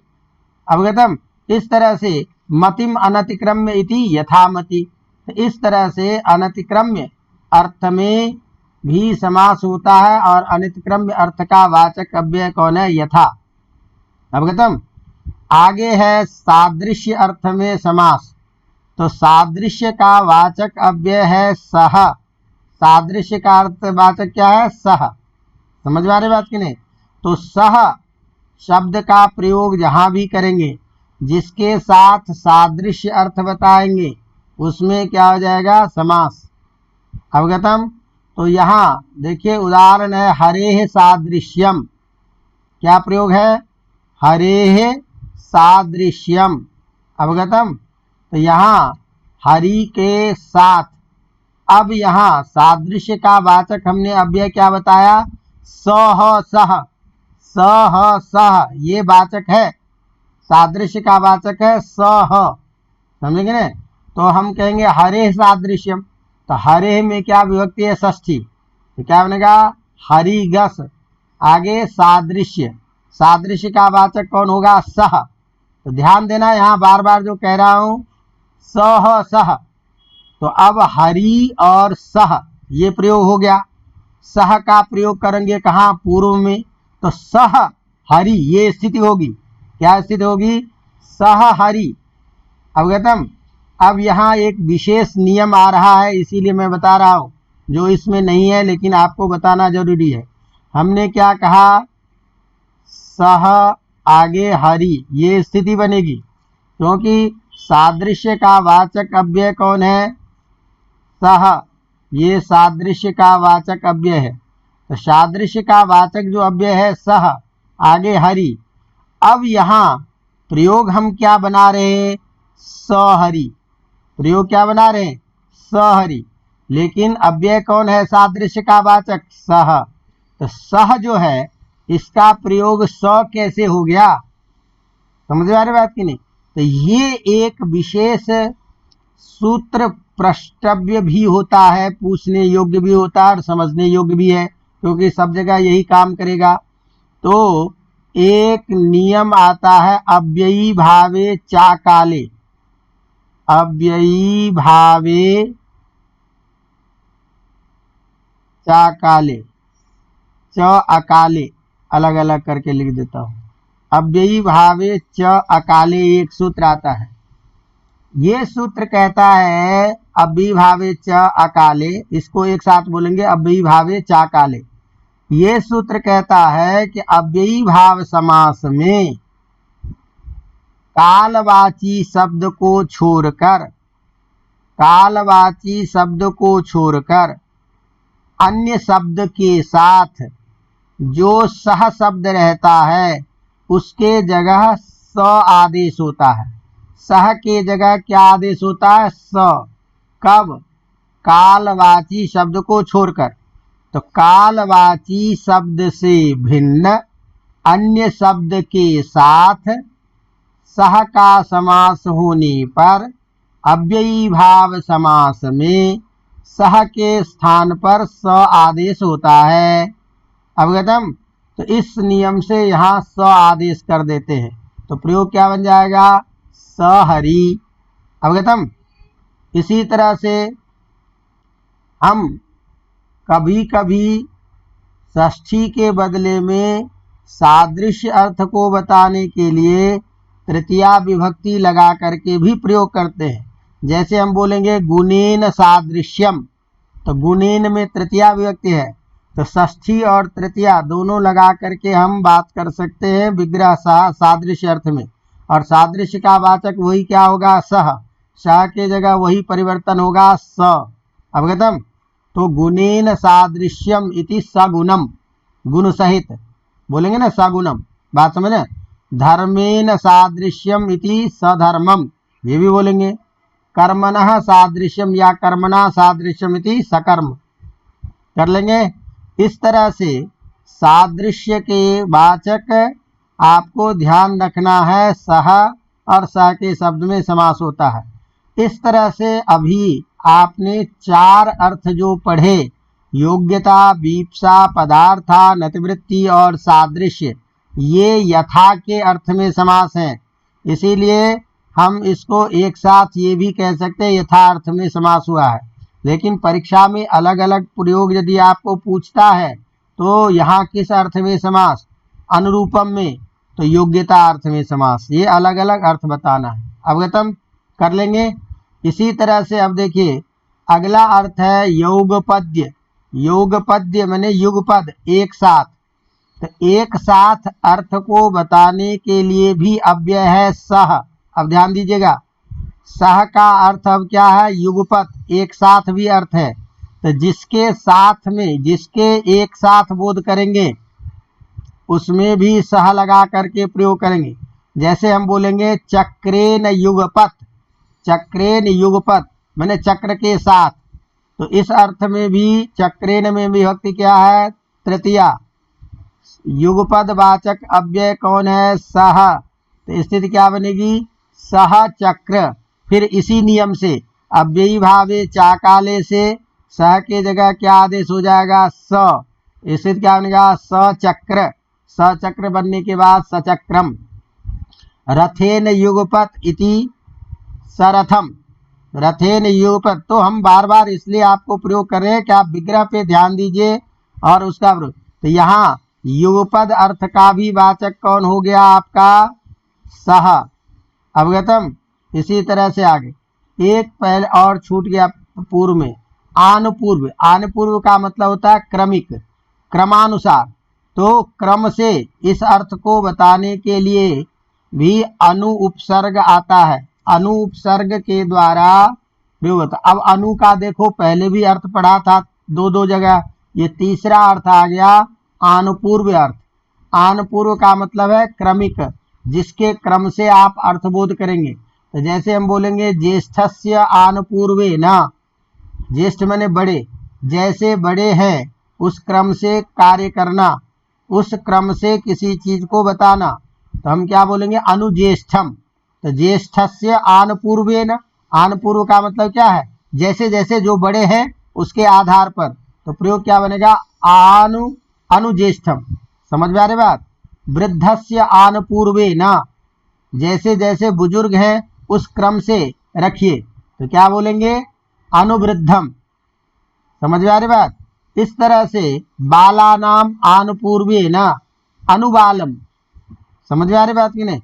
अवगतम। इस तरह से मतिम अनतिक्रम्य इति यथा मति। तो इस तरह से अनतिक्रम्य अर्थ में भी समास होता है और अनतिक्रम्य अर्थ का वाचक अव्यय कौन है? यथा। अवगतम। आगे है सादृश्य अर्थ में समास। तो सादृश्य का वाचक अव्यय है सह। सादृश्य का अर्थ वाचक क्या है? सह। समझ में आ रही बात की नहीं? तो सह शब्द का प्रयोग जहां भी करेंगे, जिसके साथ सादृश्य अर्थ बताएंगे, उसमें क्या हो जाएगा? समास। अवगतम। तो यहाँ देखिए उदाहरण है हरेह सादृश्यम। क्या प्रयोग है? हरेह सादृश्यम। अवगतम। तो यहाँ हरि के साथ, अब यहाँ सादृश्य का वाचक हमने अव्यय क्या बताया? सह सह। सह सह ये वाचक है, सादृश्य का वाचक है सह। समझेंगे ना? तो हम कहेंगे हरे सादृश्यम। तो हरे में क्या विभक्ति है? षष्ठी। तो क्या बनेगा? हरिगस। आगे सादृश्य, सादृश्य का वाचक कौन होगा? सह। तो ध्यान देना यहाँ बार बार जो कह रहा हूं, सह सह। तो अब हरि और सह ये प्रयोग हो गया। सह का प्रयोग करेंगे कहाँ? पूर्व में। तो सह हरि ये स्थिति होगी। क्या स्थिति होगी? सह हरि। अवगतम। अब यहाँ एक विशेष नियम आ रहा है, इसीलिए मैं बता रहा हूँ, जो इसमें नहीं है लेकिन आपको बताना जरूरी है। हमने क्या कहा? सह आगे हरि ये स्थिति बनेगी, क्योंकि सादृश्य का वाचक अव्यय कौन है? सह। ये सादृश्य का वाचक अव्यय है। तो सादृश्य का वाचक जो अव्यय है सह, आगे हरि। अब यहाँ प्रयोग हम क्या बना रहे हैं? सहरि। प्रयोग क्या बना रहे हैं? सहरि। लेकिन अव्यय कौन है? सादृश्य का वाचक सह। तो सह जो है इसका प्रयोग स कैसे हो गया? समझ में आ रही बात की नहीं? तो ये एक विशेष सूत्र प्रष्टव्य भी होता है, पूछने योग्य भी होता है और समझने योग्य भी है, क्योंकि सब जगह यही काम करेगा। तो एक नियम आता है अव्ययी भावे चा काले। अव्ययी भावे चा काले, च अकाले, अलग अलग करके लिख देता हूं। अव्ययी भावे च अकाले एक सूत्र आता है। ये सूत्र कहता है अव्ययी भावे च अकाले, इसको एक साथ बोलेंगे अव्ययी भावे चा काले। ये सूत्र कहता है कि अव्ययी भाव समास में कालवाची शब्द को छोड़कर, कालवाची शब्द को छोड़कर अन्य शब्द के साथ जो सह शब्द रहता है उसके जगह स आदेश होता है। सह के जगह क्या आदेश होता है? स। कब? कालवाची शब्द को छोड़कर। तो कालवाची शब्द से भिन्न अन्य शब्द के साथ सह का समास होने पर अव्ययी भाव समास में सह के स्थान पर स आदेश होता है। अवगतम। तो इस नियम से यहाँ स आदेश कर देते हैं, तो प्रयोग क्या बन जाएगा? सहरि। अवगतम। इसी तरह से हम कभी कभी षष्ठी के बदले में सादृश्य अर्थ को बताने के लिए तृतीया विभक्ति लगा करके भी प्रयोग करते हैं। जैसे हम बोलेंगे गुणेन सादृश्यम, तो गुणेन में तृतीया विभक्ति है, तो षष्ठी और तृतीया दोनों लगा करके हम बात कर सकते हैं विग्रह सादृश्य अर्थ में। और सादृश्य का वाचक वही क्या होगा? सह। सह के जगह वही परिवर्तन होगा स। अवगतम। तो गुणेन सादृश्यम इति सगुणम, गुण सहित बोलेंगे ना सगुणम, बात समझे? धर्मेन सादृश्यम इति सधर्मम, ये भी बोलेंगे। कर्मणः सादृश्यम या कर्मणा सादृश्यम इति सकर्म, कर लेंगे। इस तरह से सादृश्य के वाचक आपको ध्यान रखना है सह और सह के शब्द में समास होता है। इस तरह से अभी आपने चार अर्थ जो पढ़े योग्यता, वीप्सा, पदार्था, नतिवृत्ति और सादृश्य ये यथा के अर्थ में समास हैं। इसीलिए हम इसको एक साथ ये भी कह सकते हैं यथा अर्थ में समास हुआ है। लेकिन परीक्षा में अलग अलग प्रयोग यदि आपको पूछता है तो यहाँ किस अर्थ में समास, अनुरूपम में, तो योग्यता अर्थ में समास, ये अलग अलग अर्थ बताना है। अवगतम कर लेंगे। इसी तरह से अब देखिए अगला अर्थ है योगपद्य। योगपद्य माने युगपद, एक साथ। तो एक साथ अर्थ को बताने के लिए भी अव्यय है सह। अब ध्यान दीजिएगा, सह का अर्थ अब क्या है, युगपद, एक साथ भी अर्थ है। तो जिसके साथ में, जिसके एक साथ बोध करेंगे उसमें भी सह लगा करके प्रयोग करेंगे। जैसे हम बोलेंगे चक्रेन युगपत, चक्रेन युगपत माने चक्र के साथ। तो इस अर्थ में भी चक्रेन में विभक्ति क्या है, तृतीया। युगपद वाचक अव्यय कौन है, सह। तो स्थिति क्या बनेगी, सह चक्र। फिर इसी नियम से अव्ययी भावे चाकाले से सह के जगह क्या आदेश हो जाएगा, स। स्थिति क्या बनेगा, सचक्र। सचक्र बनने के बाद सचक्रम। रथेन युगपत इति सरथम, रथेन युगपत। तो हम बार बार इसलिए आपको प्रयोग कर रहे हैं कि आप विग्रह पे ध्यान दीजिए और उसका प्रयोग। तो यहाँ युगपद अर्थ का भी वाचक कौन हो गया आपका, सह। अवगतम। इसी तरह से आगे एक पहले और छूट गया पूर्व में, आनुपूर्व। आनुपूर्व का मतलब होता है क्रमिक, क्रमानुसार। तो क्रम से इस अर्थ को बताने के लिए भी अनु उपसर्ग आता है। अनु उपसर्ग के द्वारा प्रयोग होता। अब अनु का देखो पहले भी अर्थ पढ़ा था दो जगह, ये तीसरा अर्थ आ गया आनुपूर्व अर्थ। आनुपूर्व का मतलब है क्रमिक, जिसके क्रम से आप अर्थबोध करेंगे। तो जैसे हम बोलेंगे ज्येष्ठस्य आनुपूर्वे न, ज्येष्ठ माने बड़े, जैसे बड़े हैं उस क्रम से कार्य करना, उस क्रम से किसी चीज को बताना। तो हम क्या बोलेंगे, अनुज्येष्ठम। तो ज्येष्ठस्य आनुपूर्वेन, आनुपूर्व का मतलब क्या है, जैसे जैसे जो बड़े हैं उसके आधार पर। तो प्रयोग क्या बनेगा, अनुज्येष्ठम। समझ में आ रही बात। वृद्धस्य आनुपूर्वेन, जैसे जैसे बुजुर्ग हैं उस क्रम से रखिए। तो क्या बोलेंगे, अनुवृद्धम। समझ में आ रही बात। इस तरह से बालानाम आनुपूर्वेन अनुबालम। समझ में आ रही बात कि नहीं।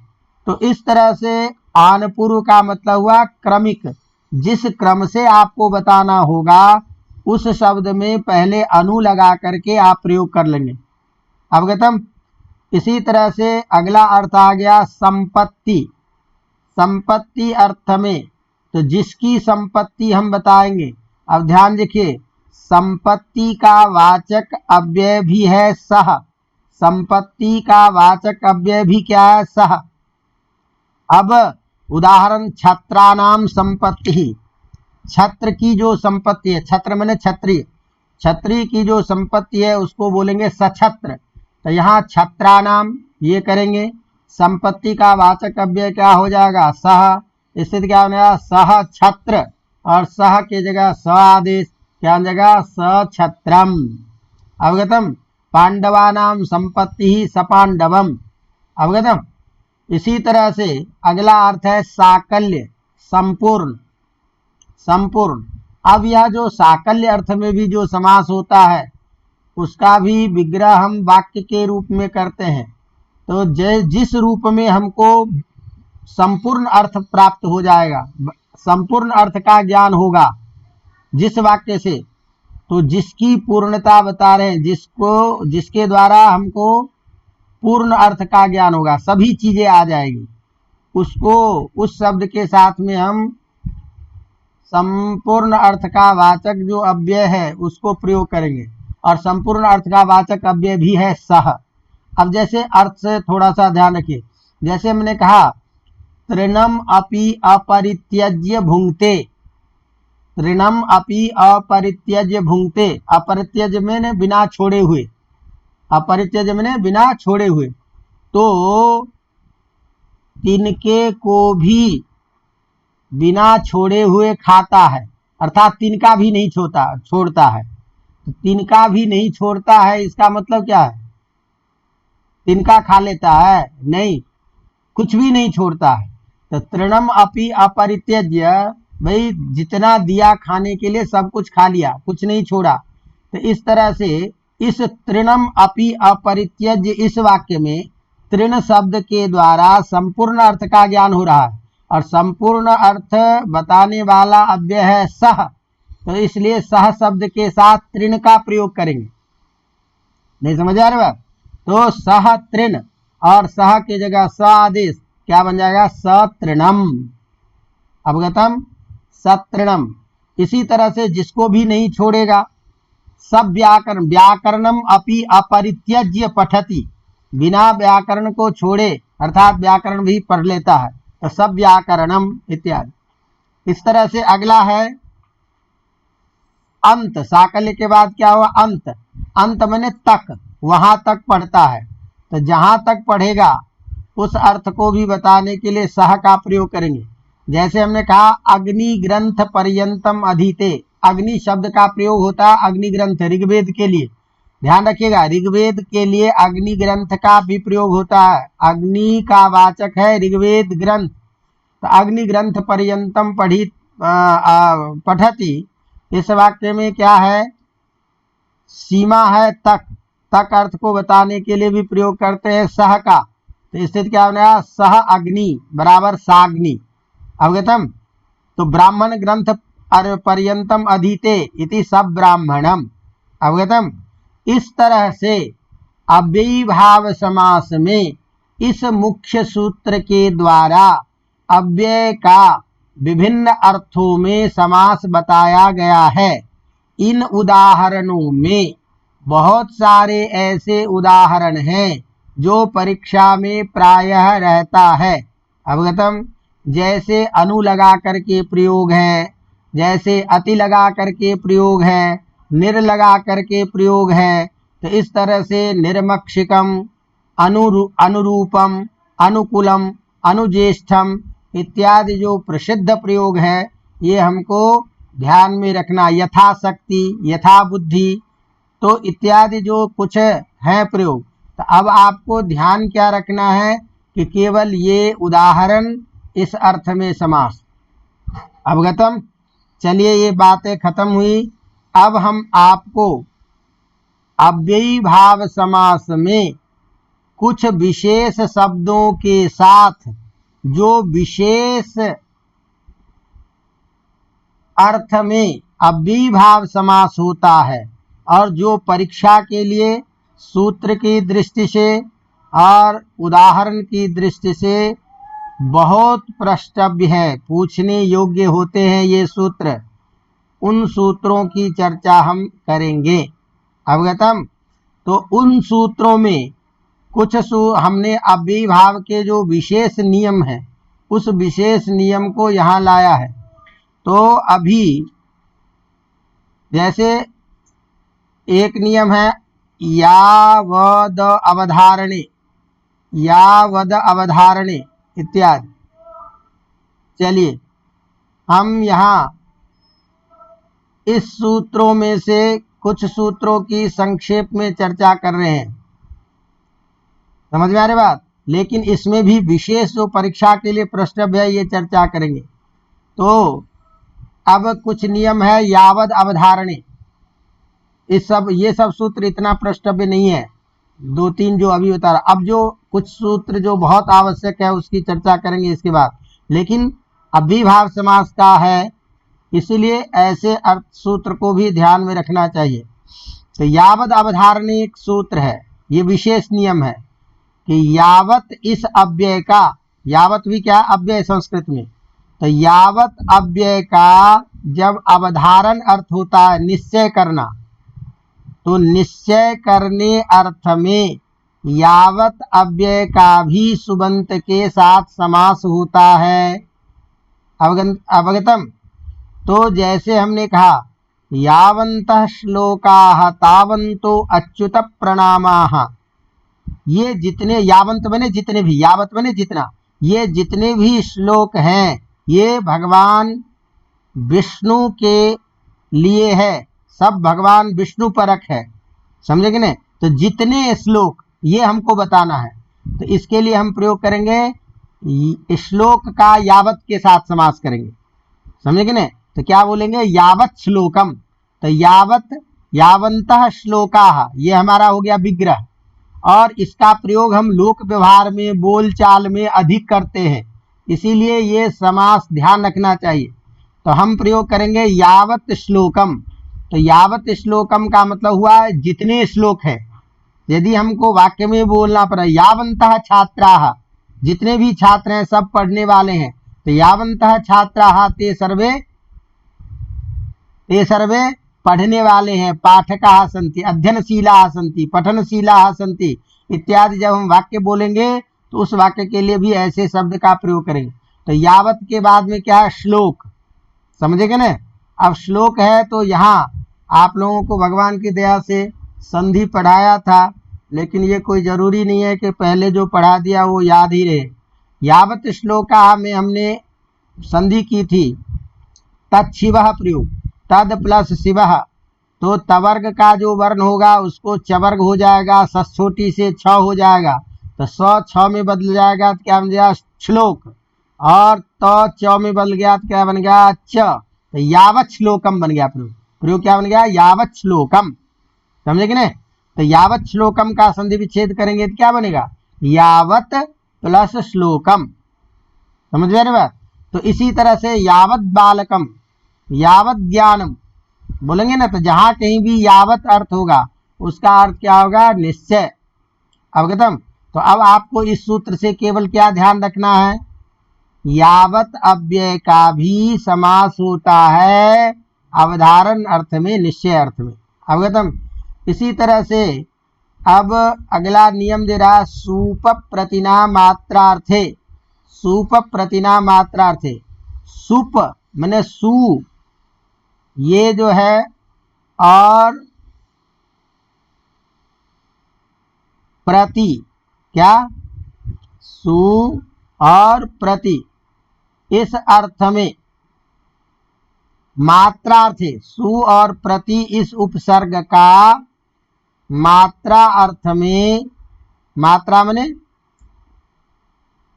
तो इस तरह से आनुपूर्व का मतलब हुआ क्रमिक, जिस क्रम से आपको बताना होगा उस शब्द में पहले अनु लगा करके आप प्रयोग कर लेंगे। अवगतम। इसी तरह से अगला अर्थ आ गया संपत्ति। संपत्ति अर्थ में तो जिसकी संपत्ति हम बताएंगे। अब ध्यान देखिए, संपत्ति का वाचक अव्यय भी है सह। संपत्ति का वाचक अव्यय भी क्या है, सह। अब उदाहरण छत्राणाम संपत्ति, छत्र की जो संपत्ति है, छत्र माने क्षत्रिय, क्षत्रिय की जो संपत्ति है उसको बोलेंगे सछत्र। तो यहाँ छत्राणाम ये करेंगे, संपत्ति का वाचक अव्यय क्या हो जाएगा, सह। स्थिति क्या बनेगा, सह छत्र, और सह के जगह स आदेश, क्या हो जाएगा, सछत्रम। अवगतम। पांडवानाम संपत्ति ही सपांडवम। अवगतम। इसी तरह से अगला अर्थ है साकल्य, संपूर्ण, संपूर्ण। अब यह जो साकल्य अर्थ में भी जो समास होता है उसका भी विग्रह हम वाक्य के रूप में करते हैं। तो जिस रूप में हमको संपूर्ण अर्थ प्राप्त हो जाएगा, संपूर्ण अर्थ का ज्ञान होगा जिस वाक्य से, तो जिसकी पूर्णता बता रहे हैं, जिसको, जिसके द्वारा हमको पूर्ण अर्थ का ज्ञान होगा, सभी चीजें आ जाएगी, उसको, उस शब्द के साथ में हम संपूर्ण अर्थ का वाचक जो अव्यय है उसको प्रयोग करेंगे। और संपूर्ण अर्थ का वाचक अव्यय भी है सह। अब जैसे अर्थ से थोड़ा सा ध्यान रखिए। जैसे हमने कहा तृणम अपि अपरित्यज्य भुंक्ते, तृणम अपि अपरित्यज्य भुंक्ते। अपरित्यज्य में बिना छोड़े हुए, अपरित्यज्य में बिना छोड़े हुए। तो तिनके को भी बिना छोड़े हुए खाता है, अर्थात तिनका भी नहीं छोड़ता है। तो तिनका भी नहीं छोड़ता है, इसका मतलब क्या है? तिनका खा लेता है? नहीं, कुछ भी नहीं छोड़ता है। तो तृणम अपि अपरित्यज्य, भाई जितना दिया खाने के लिए सब कुछ खा लिया, कुछ नहीं छोड़ा। तो इस तरह से इस तृणम अपि अपरित्यज्य इस वाक्य में तृण शब्द के द्वारा संपूर्ण अर्थ का ज्ञान हो रहा है, और संपूर्ण अर्थ बताने वाला अव्यय है सह, तो इसलिए सह शब्द के साथ तृण का प्रयोग करेंगे। नहीं समझ आ रहा? तो सह तृण, और सह के जगह स आदेश क्या बन जाएगा? सतृणम। अवगतम? सतृणम। इसी तरह से जिसको भी नहीं छोड़ेगा, सब व्याकरण, व्याकरणम अपि अपरित्यज्य पठति, बिना व्याकरण को छोड़े अर्थात व्याकरण भी पढ़ लेता है, तो सब व्याकरणम इत्यादि। इस तरह से अगला है अंत। साकल्य के बाद क्या हुआ? अंत। अंत माने तक, वहां तक पढ़ता है। तो जहां तक पढ़ेगा उस अर्थ को भी बताने के लिए सह का प्रयोग करेंगे। जैसे हमने कहा अग्नि ग्रंथ पर्यंतम अधीते, अग्नि शब्द का प्रयोग होता है अग्नि ग्रंथ ऋग्वेद के लिए। ध्यान रखिएगा, ऋग्वेद के लिए अग्नि ग्रंथ का भी प्रयोग होता है। अग्नि का वाचक है ऋग्वेद ग्रंथ। तो अग्नि ग्रंथ पर्यंतम पठति, इस वाक्य में क्या है? सीमा है तक, तक अर्थ को बताने के लिए भी प्रयोग करते हैं सह का। तो स्थिति क्या बनेगा? सह अग्नि बराबर साग्नि। अवगतम? तो ब्राह्मण ग्रंथ पर्यंतम अधीते इति सब ब्राह्मणम। अवगतम? इस तरह से अव्ययी भाव समास में इस मुख्य सूत्र के द्वारा अव्यय का विभिन्न अर्थों में समास बताया गया है। इन उदाहरणों में बहुत सारे ऐसे उदाहरण हैं जो परीक्षा में प्रायः रहता है। अवगतम? जैसे अनु लगा करके प्रयोग है, जैसे अति लगा करके प्रयोग है, निर लगा करके प्रयोग है। तो इस तरह से निर्मक्षिकम, अनुरूपम, अनुकूलम, अनुज्येष्ठम इत्यादि जो प्रसिद्ध प्रयोग है, ये हमको ध्यान में रखना। यथाशक्ति, यथा बुद्धि, तो इत्यादि जो कुछ है प्रयोग। तो अब आपको ध्यान क्या रखना है कि केवल ये उदाहरण इस अर्थ में समास। अवगतम? चलिए ये बातें खत्म हुई। अब हम आपको अव्ययी भाव समास में कुछ विशेष शब्दों के साथ जो विशेष अर्थ में अव्ययी भाव समास होता है, और जो परीक्षा के लिए सूत्र की दृष्टि से और उदाहरण की दृष्टि से बहुत प्रश्नव्य है, पूछने योग्य होते हैं ये सूत्र, उन सूत्रों की चर्चा हम करेंगे। अवगतम? तो उन सूत्रों में कुछ हमने अव्ययी भाव के जो विशेष नियम हैं, उस विशेष नियम को यहाँ लाया है। तो अभी जैसे एक नियम है यावद अवधारणे, यावद अवधारणे इत्यादि। चलिए हम यहाँ इस सूत्रों में से कुछ सूत्रों की संक्षेप में चर्चा कर रहे हैं। समझ में आ रही बात? लेकिन इसमें भी विशेष जो परीक्षा के लिए प्रश्न है ये चर्चा करेंगे। तो अब कुछ नियम है यावद अवधारणे। ये सब सूत्र इतना प्रश्नव्य नहीं है, दो तीन जो अभी बता रहा। अब जो कुछ सूत्र जो बहुत आवश्यक है उसकी चर्चा करेंगे इसके बाद। लेकिन अव्ययीभाव समास का है, इसलिए ऐसे अर्थ सूत्र को भी ध्यान में रखना चाहिए। तो यावद अवधारणे एक सूत्र है, ये विशेष नियम है कि यावत इस अव्यय का, यावत भी क्या अव्यय संस्कृत में, तो यावत अव्यय का जब अवधारण अर्थ होता है निश्चय करना, तो निश्चय करने अर्थ में यावत अव्यय का भी सुबंत के साथ समास होता है। अवगतम? तो जैसे हमने कहा यावन्तः श्लोकाः तावन्तो अच्युत प्रणामाः, ये जितने, यावंत बने जितने भी, यावत बने जितना, ये जितने भी श्लोक हैं ये भगवान विष्णु के लिए है, सब भगवान विष्णु परक है, समझे कि नहीं। तो जितने श्लोक ये हमको बताना है, तो इसके लिए हम प्रयोग करेंगे श्लोक का यावत के साथ समास करेंगे, समझे कि नहीं। तो क्या बोलेंगे, यावत श्लोकम। तो यावत यावंतः श्लोकाः, ये हमारा हो गया विग्रह, और इसका प्रयोग हम लोक व्यवहार में बोल चाल में अधिक करते हैं, इसीलिए ये समास ध्यान रखना चाहिए। तो हम प्रयोग करेंगे यावत श्लोकम। तो यावत श्लोकम का मतलब हुआ जितने श्लोक है। यदि हमको वाक्य में बोलना पड़ा यावंतः छात्राः, जितने भी छात्र हैं सब पढ़ने वाले हैं, तो यावंतः छात्राः ते सर्वे पढ़ने वाले हैं, पाठकाः सन्ति, अध्ययनशीलाः सन्ति, पठनशीलाः सन्ति इत्यादि। जब हम वाक्य बोलेंगे तो उस वाक्य के लिए भी ऐसे शब्द का प्रयोग करेंगे। तो यावत के बाद में क्या है, श्लोक, समझेंगे ना। अब श्लोक है तो यहाँ आप लोगों को भगवान की दया से संधि पढ़ाया था, लेकिन ये कोई जरूरी नहीं है कि पहले जो पढ़ा दिया वो याद ही रहे। यावत श्लोका में हमने संधि की थी तत्शिवः प्रयोग, तद प्लस शिवः, तो तवर्ग का जो वर्ण होगा उसको चवर्ग हो जाएगा, सछोटी से छ हो जाएगा, तो स छ में बदल जाएगा तो क्या बन गया श्लोक, और तो च में बदल गया तो क्या बन गया च, तो यावत श्लोकम बन गया प्रयोग क्या बन गया यावत श्लोकम, समझे कि नहीं। तो यावत श्लोकम का संधि विच्छेद करेंगे तो क्या बनेगा यावत प्लस श्लोकम, समझ में बात। तो इसी तरह से यावत बालकम, यावत ज्ञानम बोलेंगे ना, तो जहां कहीं भी यावत अर्थ होगा उसका अर्थ क्या होगा निश्चय, अवगतम। तो अब आपको इस सूत्र से केवल क्या ध्यान रखना है, यावत अव्यय का भी समास होता है अवधारण अर्थ में, निश्चय अर्थ में, अवगतम। इसी तरह से अब अगला नियम दे रहा है सूप प्रतिना मात्रार्थे, सूप प्रतिना मात्रार्थे, सुप माने सु ये जो है, और प्रति क्या सु और प्रति, इस अर्थ में मात्रार्थे सु और प्रति इस उपसर्ग का मात्रा अर्थ में, मात्रा माने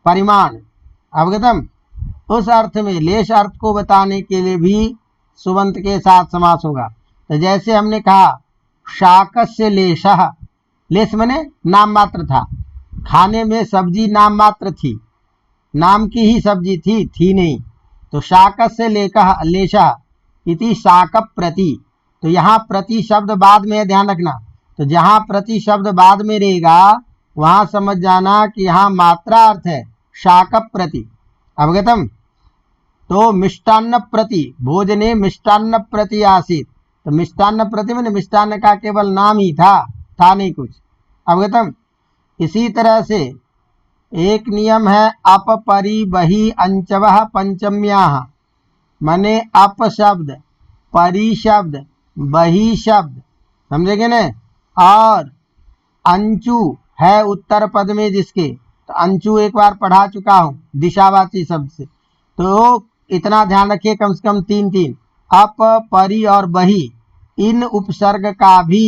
परिमाण, अवगतम, उस अर्थ में लेश अर्थ को बताने के लिए भी सुबंत के साथ समास होगा। तो जैसे हमने कहा शाकस्य लेशः, लेश माने नाम मात्र था, खाने में सब्जी नाम मात्र थी, नाम की ही सब्जी थी नहीं, तो शाकस्य लेशः इति शाक प्रति। तो यहाँ प्रति शब्द बाद में है, ध्यान रखना। तो जहाँ प्रति शब्द बाद में रहेगा वहां समझ जाना कि यहाँ मात्रा अर्थ है शाक प्रति, अवगतम। तो मिष्टान्न प्रति, भोजने मिष्टान्न प्रति आसीत, तो मिष्टान्न प्रति मैंने मिष्टान्न का केवल नाम ही था नहीं कुछ, अवगतम। इसी तरह से एक नियम है अप परि बहि अंचवः पंचम्याः, माने अप शब्द, परि शब्द, बहि शब्द, समझेंगे न, और अंचु है उत्तर पद में जिसके, तो अंचु एक बार पढ़ा चुका हूँ दिशावाची शब्द से, तो इतना ध्यान रखिए कम से कम तीन अप परि और बहि इन उपसर्ग का भी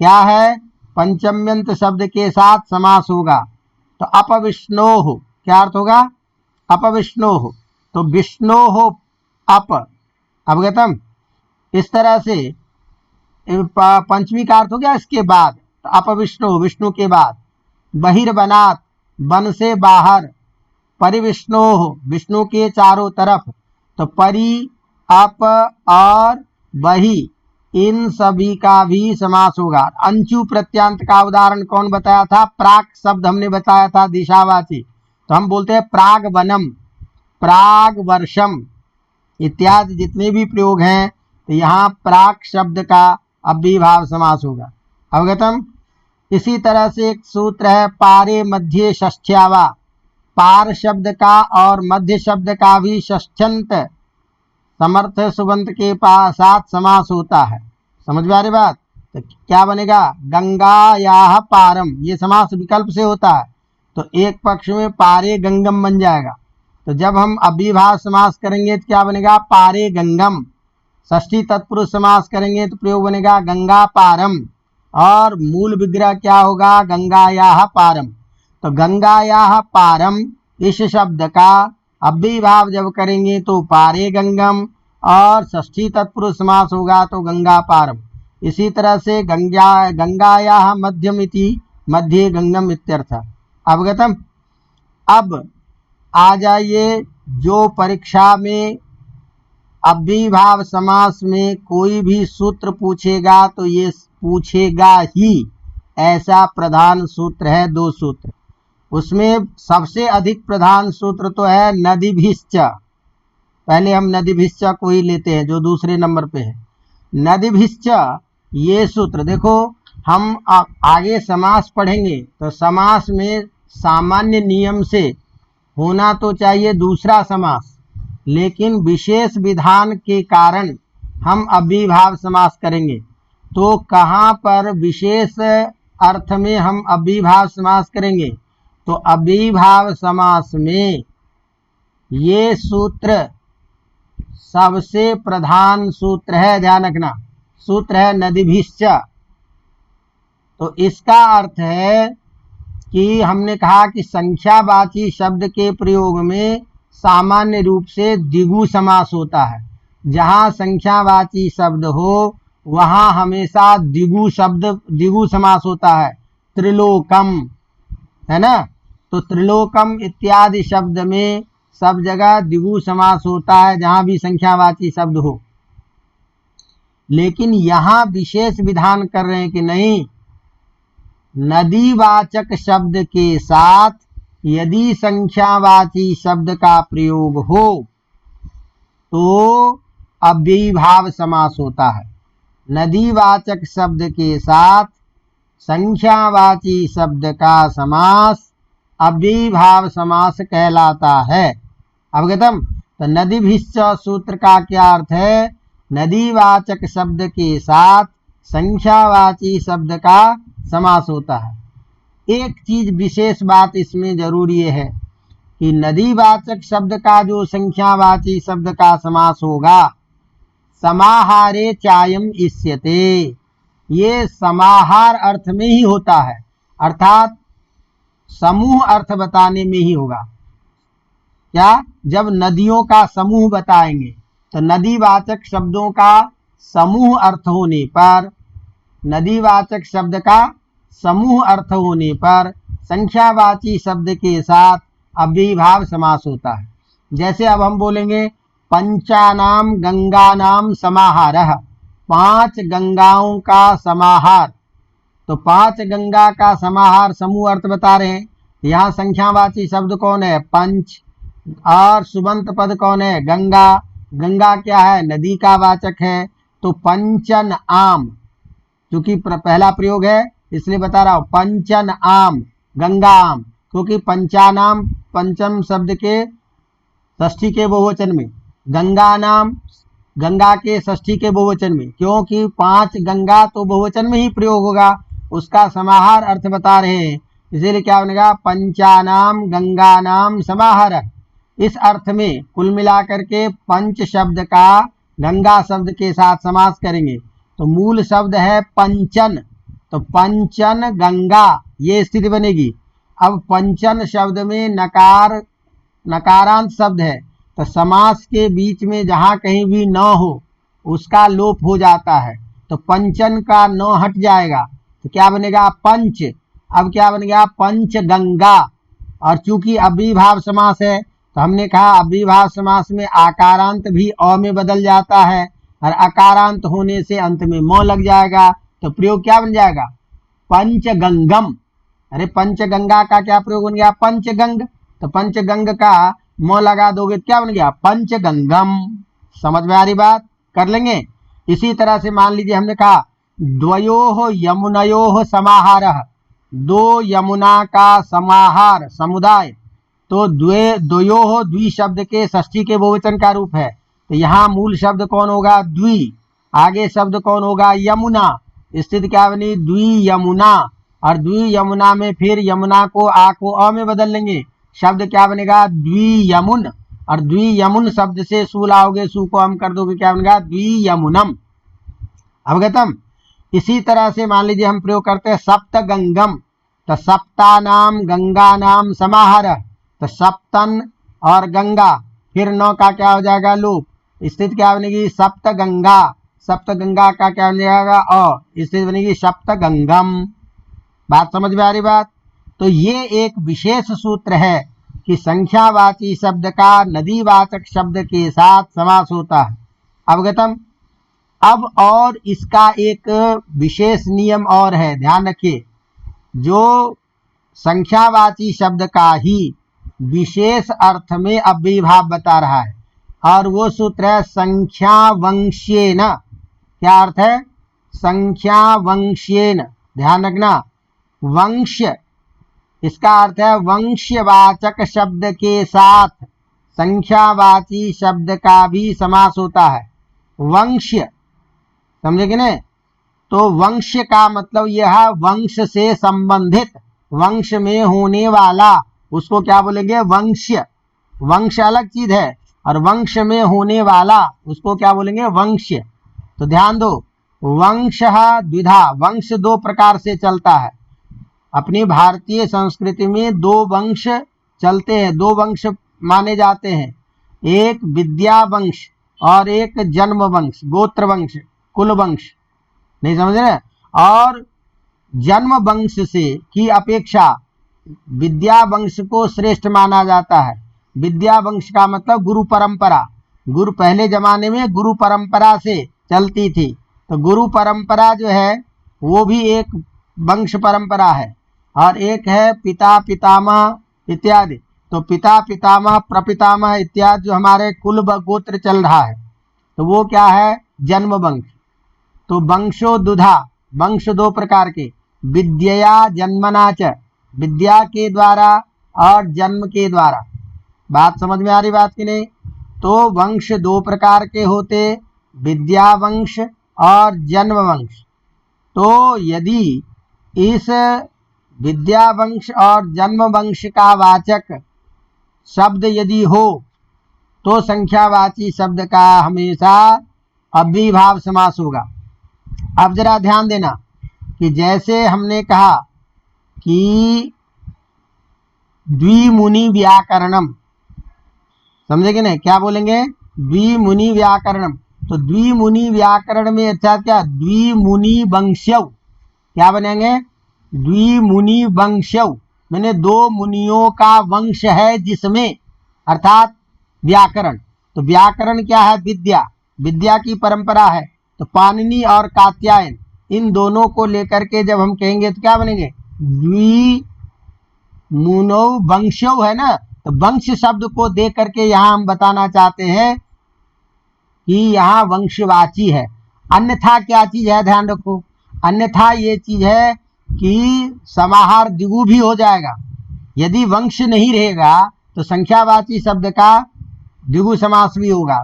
क्या है पंचम्यंत शब्द के साथ समास होगा। तो अपविष्णोः क्या अर्थ होगा अपविष्णोः, तो विष्णोः अप, अवगतम। इस तरह से पंचमी का अर्थ हो गया इसके बाद, तो अपविष्णु विष्णु के बाद, बहिर्वनात् वन से बाहर, परिविष्णोः विष्णु के चारों तरफ, तो परि अप और बहि इन सभी का भी समास होगा। अंचु प्रत्यांत का उदाहरण कौन बताया था, प्राक शब्द हमने बताया था दिशावाची, तो हम बोलते हैं प्राग वनम, प्राग वर्षम इत्यादि जितने भी प्रयोग हैं, तो यहाँ प्राक शब्द का अव्ययीभाव समास होगा, अवगतम। इसी तरह से एक सूत्र है पारे मध्य षष्ठ्यावा, पार शब्द का और मध्य शब्द का भी षष्ठ्यंत समर्थ सुबंत के साथ समास होता है, समझ में आ रही बात। तो क्या बनेगा गंगायाः पारम, ये समास विकल्प से होता है, तो एक पक्ष में पारे गंगम बन जाएगा। तो जब हम अव्ययीभाव समास करेंगे तो क्या बनेगा पारे गंगम, षष्ठी तत्पुरुष समास करेंगे तो प्रयोग बनेगा गंगा पारम, और मूल विग्रह क्या होगा, गंगायाः पारम। तो गंगायाः पारम इस शब्द का अव्ययीभाव जब करेंगे तो पारे गंगम, और षष्ठी तत्पुरुष समास होगा तो गंगा पारम। इसी तरह से गंगायाः मध्यमिति मध्ये गंगम इत्यर्थ। अवगतम। अब आ जाइए, जो परीक्षा में अव्ययीभाव समास में कोई भी सूत्र पूछेगा तो ये पूछेगा ही, ऐसा प्रधान सूत्र है, 2 सूत्र। उसमें सबसे अधिक प्रधान सूत्र तो है नदीभिश्च। पहले हम नदीभिश्च को ही लेते हैं जो दूसरे नंबर पे है। नदीभिश्च ये सूत्र देखो, हम आगे समास पढ़ेंगे तो समास में सामान्य नियम से होना तो चाहिए दूसरा समास, लेकिन विशेष विधान के कारण हम अव्ययीभाव समास करेंगे। तो कहाँ पर विशेष अर्थ में हम अव्ययीभाव समास करेंगे, तो अव्ययीभाव समास में ये सूत्र सबसे प्रधान सूत्र है, ध्यान रखना, सूत्र है नदीभिश्च। तो इसका अर्थ है कि हमने कहा कि संख्यावाची शब्द के प्रयोग में सामान्य रूप से द्विगु समास होता है। जहाँ संख्यावाची शब्द हो वहाँ हमेशा द्विगु समास होता है। त्रिलोकम है ना, तो त्रिलोकम इत्यादि शब्द में सब जगह द्विगु समास होता है जहाँ भी संख्यावाची शब्द हो। लेकिन यहाँ विशेष विधान कर रहे हैं कि नहीं, नदीवाचक शब्द के साथ यदि संख्यावाची शब्द का प्रयोग हो तो अव्ययीभाव समास होता है। नदीवाचक शब्द के साथ संख्यावाची शब्द का समास अव्ययीभाव समास कहलाता है। अवगतम। तो नदीभिश्च सूत्र का क्या अर्थ है, नदीवाचक शब्द के साथ संख्यावाची शब्द का समास होता है। एक चीज विशेष बात इसमें जरूर ये है कि नदीवाचक शब्द का जो संख्यावाची शब्द का समास होगा, समाहारे चायम इष्यते, ये समाहार अर्थ में ही होता है, अर्थात समूह अर्थ बताने में ही होगा। क्या, जब नदियों का समूह बताएंगे तो नदीवाचक शब्दों का समूह अर्थ होने पर, नदीवाचक शब्द का समूह अर्थ होने पर संख्यावाची शब्द के साथ अव्ययीभाव समास होता है। जैसे अब हम बोलेंगे पंचानाम गंगानाम समाहारः, 5 गंगाओं का समाहार। तो 5 गंगा का समाहार समूह अर्थ बता रहे हैं। यहाँ संख्यावाची शब्द कौन है, पंच, और सुबंत पद कौन है, गंगा। गंगा क्या है, नदी का वाचक है। तो पंचन आम, क्योंकि पहला प्रयोग है इसलिए बता रहा हूं, पंचन आम गंगा आम, क्योंकि पंचानाम पंचम शब्द के षष्ठी के बहुवचन में, गंगा नाम गंगा के षष्ठी के बहुवचन में, क्योंकि 5 गंगा तो बहुवचन में ही प्रयोग होगा, उसका समाहार अर्थ बता रहे हैं, इसीलिए क्या बनेगा, पंचानाम गंगा नाम समाहार। इस अर्थ में कुल मिलाकर के पंच शब्द का गंगा शब्द के साथ समास करेंगे तो मूल शब्द है पंचन, तो पंचन गंगा, ये स्थिति बनेगी। अब पंचन शब्द में नकारांत शब्द है, तो समास के बीच में जहाँ कहीं भी न हो उसका लोप हो जाता है, तो पंचन का न हट जाएगा तो क्या बनेगा, पंच। अब क्या बन गया, पंच गंगा। और चूंकि अव्ययीभाव समास है तो हमने कहा अव्ययीभाव समास में आकारांत भी अ में बदल जाता है, और अकारांत होने से अंत में म लग जाएगा, तो प्रयोग क्या बन जाएगा, पंचगंगम। अरे पंचगंगा का क्या प्रयोग बन गया, पंचगंग। तो पंचगंग का म लगा दोगे तो क्या बन गया, पंचगंगम। समझ में आ रही बात, कर लेंगे। इसी तरह से मान लीजिए हमने कहा द्वयोः यमुनयोः समाहारः, 2 यमुना का समाहार समुदाय, तो द्वयोः द्वि शब्द के षष्ठी के बहुवचन का रूप है, तो यहाँ मूल शब्द कौन होगा, द्वि, आगे शब्द कौन होगा, यमुना। स्थिति क्या बनी, द्वि यमुना, और द्वि यमुना में फिर यमुना को आ को अ में बदल लेंगे, शब्द क्या बनेगा, द्वि यमुन। और द्वियमुन शब्द से सु लाओगे, सु को हम कर दोगे, क्या बनेगा? द्वियमुनम। अवगतम। इसी तरह से मान लीजिए हम प्रयोग करते हैं सप्तगंगम, तो सप्तानाम गंगानाम समाहार, तो सप्तन और गंगा, फिर नौ का क्या हो जाएगा? लोप। स्थिति क्या बनेगी? सप्तगंगा। सप्तगंगा का क्या बन जाएगा? स्थिति बनेगी सप्तगंगम। बात समझ में आ रही बात? तो ये एक विशेष सूत्र है कि संख्यावाची शब्द का नदीवाचक शब्द के साथ समास होता है। अवगतम। अब और इसका एक विशेष नियम और है, ध्यान रखिए। जो संख्यावाची शब्द का ही विशेष अर्थ में अव्ययीभाव बता रहा है, और वो सूत्र है संख्यावंश्येन। क्या अर्थ है? संख्यावंश्येन। ध्यान रखना, वंश, इसका अर्थ है वंशवाचक शब्द के साथ संख्यावाची शब्द का भी समास होता है। वंश, समझेंगे ना? तो वंश का मतलब यह है वंश से संबंधित, वंश में होने वाला, उसको क्या बोलेंगे? वंश्य। वंश अलग चीज है, और वंश में होने वाला उसको क्या बोलेंगे? वंश्य। तो ध्यान दो, वंश द्विधा, वंश दो प्रकार से चलता है। अपनी भारतीय संस्कृति में दो वंश चलते हैं, दो वंश माने जाते हैं, एक विद्या वंश और एक जन्म वंश, गोत्र वंश, कुल वंश। नहीं समझ रहे? और जन्म वंश से की अपेक्षा विद्या वंश को श्रेष्ठ माना जाता है। विद्या वंश का मतलब गुरु परंपरा। गुरु पहले जमाने में गुरु परंपरा से चलती थी, तो गुरु परंपरा जो है वो भी एक वंश परंपरा है, और एक है पिता पितामह इत्यादि। तो पिता पितामह प्रपितामह इत्यादि जो हमारे कुल गोत्र चल रहा है, तो वो क्या है? जन्म वंश। तो वंशो दुधा, वंश दो प्रकार के, विद्या जन्मना च, विद्या के द्वारा और जन्म के द्वारा। बात समझ में आ रही बात की नहीं? तो वंश दो प्रकार के होते, विद्या वंश और जन्म वंश। तो यदि इस विद्या वंश और जन्म वंश का वाचक शब्द यदि हो, तो संख्यावाची शब्द का हमेशा अव्ययीभाव समास होगा। अब जरा ध्यान देना कि जैसे हमने कहा कि द्विमुनि व्याकरणम, समझेंगे ना? क्या बोलेंगे? द्विमुनि व्याकरणम। तो द्विमुनि व्याकरण में अर्थात क्या? द्विमुनि वंश्यव। क्या बनेंगे? द्विमुनि वंश्यव, मैंने दो मुनियों का वंश है जिसमें, अर्थात व्याकरण। तो व्याकरण क्या है? विद्या, विद्या की परंपरा है। तो पाणिनि और कात्यायन, इन दोनों को लेकर के जब हम कहेंगे तो क्या बनेंगे? द्विमुनौ वंश्यौ है ना? तो वंश शब्द को दे करके यहाँ हम बताना चाहते हैं कि यहाँ वंशवाची है। अन्यथा क्या चीज है? ध्यान रखो, अन्यथा ये चीज है कि समाहार द्विगु भी हो जाएगा। यदि वंश नहीं रहेगा तो संख्यावाची शब्द का द्विगु समास भी होगा।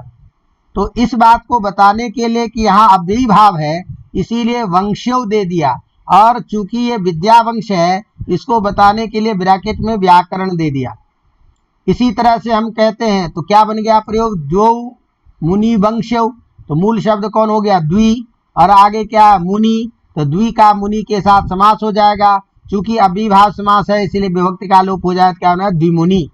तो इस बात को बताने के लिए कि यहाँ अव्ययी भाव है, इसीलिए वंश्यव दे दिया, और चूंकि ये विद्या वंश है, इसको बताने के लिए ब्रैकेट में व्याकरण दे दिया। इसी तरह से हम कहते हैं तो क्या बन गया प्रयोग? द्वौ मुनि वंश्यव। तो मूल शब्द कौन हो गया? द्वि, और आगे क्या? मुनि। तो द्वि का मुनि के साथ समास हो जाएगा। चूंकि अव्ययीभाव समास है, इसीलिए विभक्ति का लोप हो जाएगा, क्या होना? द्विमुनि।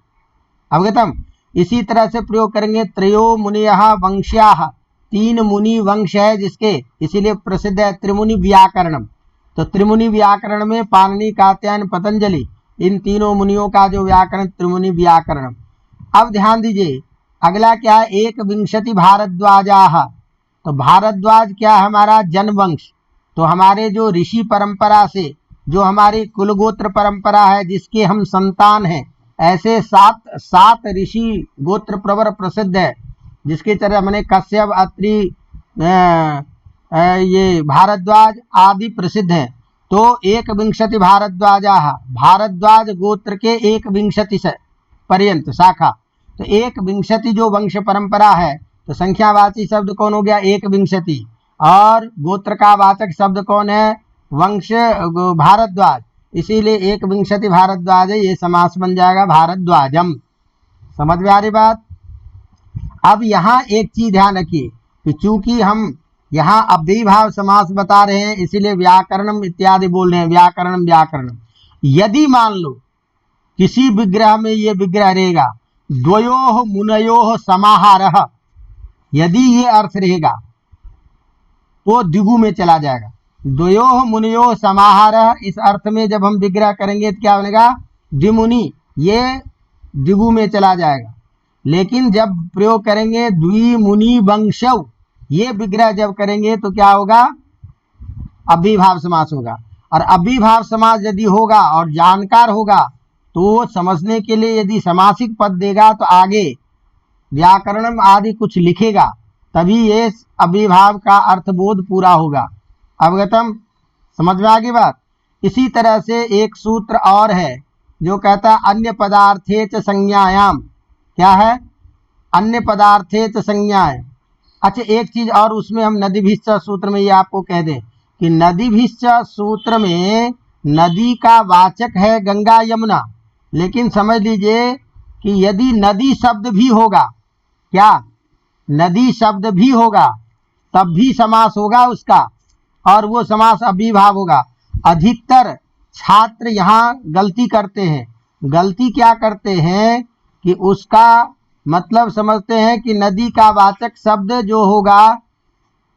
अवगतम। इसी तरह से प्रयोग करेंगे त्रयो मुनियः वंश्याः, तीन मुनि वंश है जिसके, इसीलिए प्रसिद्ध है त्रिमुनि व्याकरणम। तो त्रिमुनि व्याकरण में पाणिनि कात्यायन पतंजलि, इन तीनों मुनियों का जो व्याकरण त्रिमुनि व्याकरणम। अब ध्यान दीजिए, अगला क्या है? एक विंशति भारद्वाजाः। तो भारद्वाज क्या है? हमारा जनवंश। तो हमारे जो ऋषि परंपरा से, जो हमारी कुलगोत्र परंपरा है जिसके हम संतान हैं, ऐसे सात ऋषि गोत्र प्रवर प्रसिद्ध है, जिसकी तरह मैंने कश्यप, अत्रि, ये भारद्वाज आदि प्रसिद्ध हैं। तो एक विंशति भारद्वाजा, भारद्वाज गोत्र के एक विंशति पर्यंत शाखा। तो एक विंशति जो वंश परंपरा है, तो संख्यावाची शब्द कौन हो गया? एक विंशति। और गोत्र का वाचक शब्द कौन है? वंश भारद्वाज। इसीलिए एक विंशति भारद्वाज, ये समास बन जाएगा भारद्वाजम। समझ में आ रही बात? अब यहाँ एक चीज ध्यान रखिए कि चूंकि हम यहाँ अव्ययीभाव समास बता रहे हैं, इसीलिए व्याकरणम इत्यादि बोल रहे हैं, व्याकरणम व्याकरणम। यदि मान लो किसी विग्रह में ये विग्रह रहेगा द्वयोः मुनयोः समाहारः, यदि ये अर्थ रहेगा तो द्विगु में चला जाएगा। द्वयोः मुनयोः समाहारः, इस अर्थ में जब हम विग्रह करेंगे तो क्या बनेगा? द्विमुनि, ये द्विगु में चला जाएगा। लेकिन जब प्रयोग करेंगे द्विमुनि वंशौ, ये विग्रह जब करेंगे तो क्या होगा? अव्ययीभाव समास होगा। और अव्ययीभाव समास यदि होगा और जानकार होगा तो समझने के लिए यदि समासिक पद देगा तो आगे व्याकरणम आदि कुछ लिखेगा, तभी ये अव्ययीभाव का अर्थबोध पूरा होगा। अवगतम? समझ में आ गई बात? इसी तरह से एक सूत्र और है जो कहता है अन्य पदार्थे च संज्ञायाम। क्या है? अन्य पदार्थे च संज्ञाएं। अच्छा, एक चीज और उसमें हम नदीभिश्च सूत्र में ये आपको कह दें कि नदीभिश्च सूत्र में नदी का वाचक है गंगा यमुना, लेकिन समझ लीजिए कि यदि नदी शब्द भी होगा, क्या नदी शब्द भी होगा, तब भी समास होगा उसका, और वो समास अव्ययीभाव होगा। अधिकतर छात्र यहाँ गलती करते हैं। गलती क्या करते हैं कि उसका मतलब समझते हैं कि नदी का वाचक शब्द जो होगा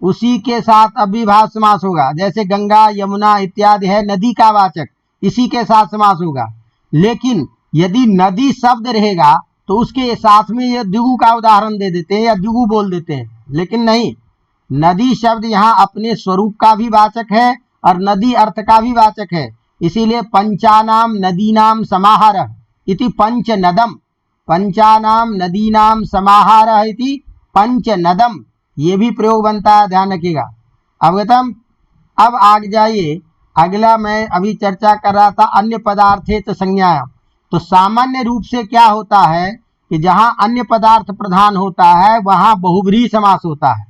उसी के साथ अव्ययीभाव समास होगा। जैसे गंगा यमुना इत्यादि है नदी का वाचक, इसी के साथ समास होगा। लेकिन यदि नदी शब्द रहेगा तो उसके साथ में ये द्विगु का उदाहरण दे देते हैं या द्विगु बोल देते हैं। लेकिन नहीं, नदी शब्द यहाँ अपने स्वरूप का भी वाचक है और नदी अर्थ का भी वाचक है। इसीलिए पंचानाम नदीनाम समाहारः इति पंचनदम, पंचानाम नदीनाम समाहारः इति पंचनदम, ये भी प्रयोग बनता है, ध्यान रखिएगा। अवगतम? अब आगे जाइए, अगला मैं अभी चर्चा कर रहा था अन्य पदार्थे च संज्ञायाम। तो सामान्य रूप से क्या होता है कि जहाँ अन्य पदार्थ प्रधान होता है वहाँ बहुव्रीहि समास होता है।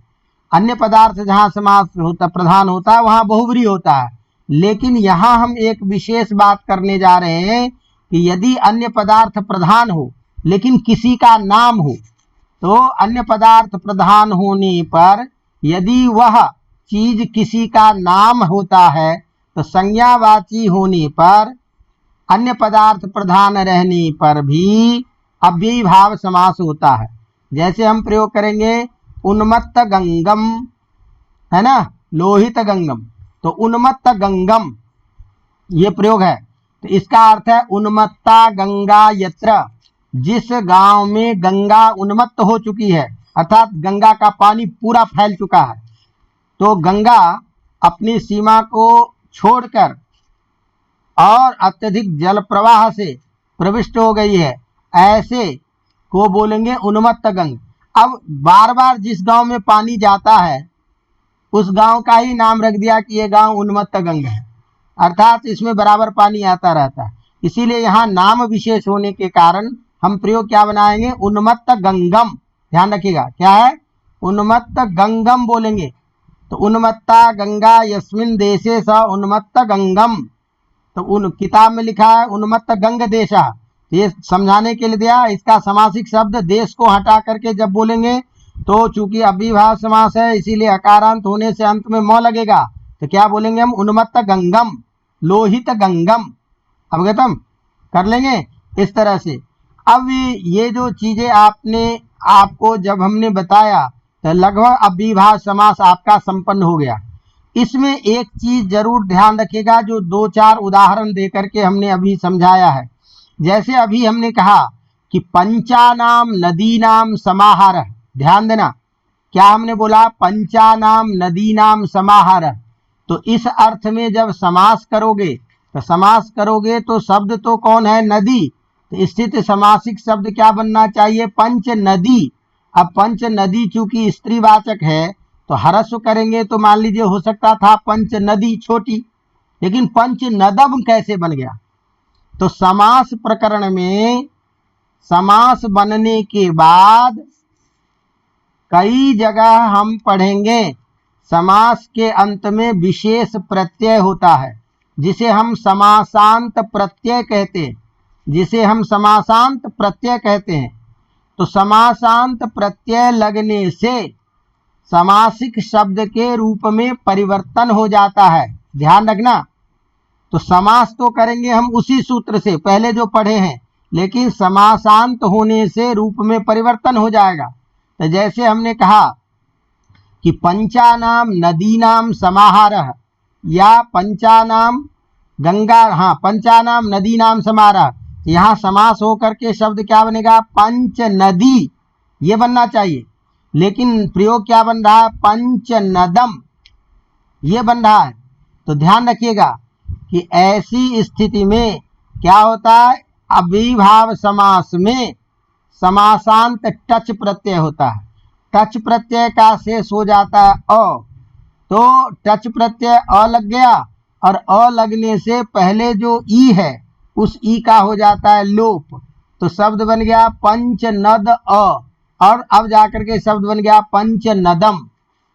अन्य पदार्थ जहाँ समास होता प्रधान होता है वहाँ बहुव्रीहि होता है। लेकिन यहाँ हम एक विशेष बात करने जा रहे हैं कि यदि अन्य पदार्थ प्रधान हो लेकिन किसी का नाम हो, तो अन्य पदार्थ प्रधान होने पर यदि वह चीज किसी का नाम होता है तो संज्ञावाची होने पर अन्य पदार्थ प्रधान रहने पर भी अव्ययीभाव समास होता है। जैसे हम प्रयोग करेंगे उन्मत्त गंगम, है ना, लोहित गंगम, तो उन्मत्त गंगम ये प्रयोग है। तो इसका अर्थ है उन्मत्ता गंगा यत्र, जिस गांव में गंगा उन्मत्त हो चुकी है, अर्थात गंगा का पानी पूरा फैल चुका है, तो गंगा अपनी सीमा को छोड़कर और अत्यधिक जल प्रवाह से प्रविष्ट हो गई है, ऐसे को बोलेंगे उन्मत्त गंग। अब बार बार जिस गांव में पानी जाता है उस गांव का ही नाम रख दिया कि ये गांव उन्मत्त गंग है, अर्थात इसमें बराबर पानी आता रहता है। इसीलिए यहाँ नाम विशेष होने के कारण हम प्रयोग क्या बनाएंगे? उन्मत्त गंगम। ध्यान रखिएगा, क्या है? उन्मत्त गंगम बोलेंगे। तो उन्मत्ता गंगा यस्मिन देशे स उन्मत्त गंगम, तो उन किताब में लिखा है उन्मत्त गंग देशा, ये समझाने के लिए दिया। इसका समासिक शब्द देश को हटा करके जब बोलेंगे तो चूंकि अव्ययीभाव समास है इसीलिए अकारांत होने से अंत में म लगेगा, तो क्या बोलेंगे हम? उन्मत्त गंगम, लोहित गंगम। अवगतम? कर लेंगे इस तरह से। अब ये जो चीजें आपको जब हमने बताया तो लगभग अव्ययीभाव समास आपका संपन्न हो गया। इसमें एक चीज जरूर ध्यान रखिएगा जो दो चार उदाहरण दे करके हमने अभी समझाया है। जैसे अभी हमने कहा कि पंचानाम नदीनाम समाहारः, ध्यान देना, क्या हमने बोला? पंचानाम नदीनाम समाहारः। तो इस अर्थ में जब समास करोगे तो शब्द तो कौन है? नदी। तो स्थित समासिक शब्द क्या बनना चाहिए? पंच नदी। अब पंच नदी चूंकि स्त्रीवाचक है तो ह्रस्व करेंगे तो मान लीजिए हो सकता था पंच नदी छोटी, लेकिन पंच नदम कैसे बन गया? तो समास प्रकरण में समास बनने के बाद कई जगह हम पढ़ेंगे समास के अंत में विशेष प्रत्यय होता है जिसे हम समासांत प्रत्यय कहते हैं, तो समासांत प्रत्यय लगने से समासिक शब्द के रूप में परिवर्तन हो जाता है, ध्यान रखना। तो समास तो करेंगे हम उसी सूत्र से पहले जो पढ़े हैं, लेकिन समासांत होने से रूप में परिवर्तन हो जाएगा। तो जैसे हमने कहा कि पंचानाम नदीनाम समाहारः, या पंचानाम पंचानाम नदीनाम समाहारः, यहाँ समास होकर के शब्द क्या बनेगा, पंच नदी, ये बनना चाहिए। लेकिन प्रयोग क्या बन रहा है, पंच नदम, ये बन रहा है। तो ध्यान रखिएगा कि ऐसी स्थिति में क्या होता है, अविभाव समास में समासांत टच प्रत्यय होता है। टच प्रत्यय का शेष हो जाता है अ, तो टच प्रत्यय अ लग गया, और अ लगने से पहले जो ई है उस ई का हो जाता है लोप। तो शब्द बन गया पंचनद अ, और अब जाकर के शब्द बन गया पंचनदम।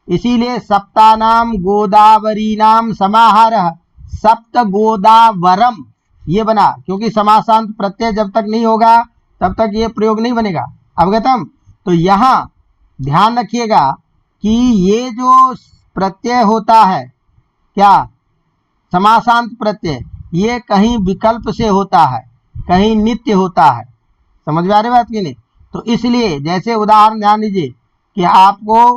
इसीलिए सप्तानाम गोदावरीनाम समाहारः सप्त गोदावरम, ये बना, क्योंकि समासांत प्रत्यय जब तक नहीं होगा तब तक ये प्रयोग नहीं बनेगा। अवगतम। तो यहाँ ध्यान रखिएगा कि ये जो प्रत्यय होता है, क्या, समासांत प्रत्यय, ये कहीं विकल्प से होता है, कहीं नित्य होता है। समझ में आ रही बात की नहीं? तो इसलिए जैसे उदाहरण ध्यान दीजिए कि आपको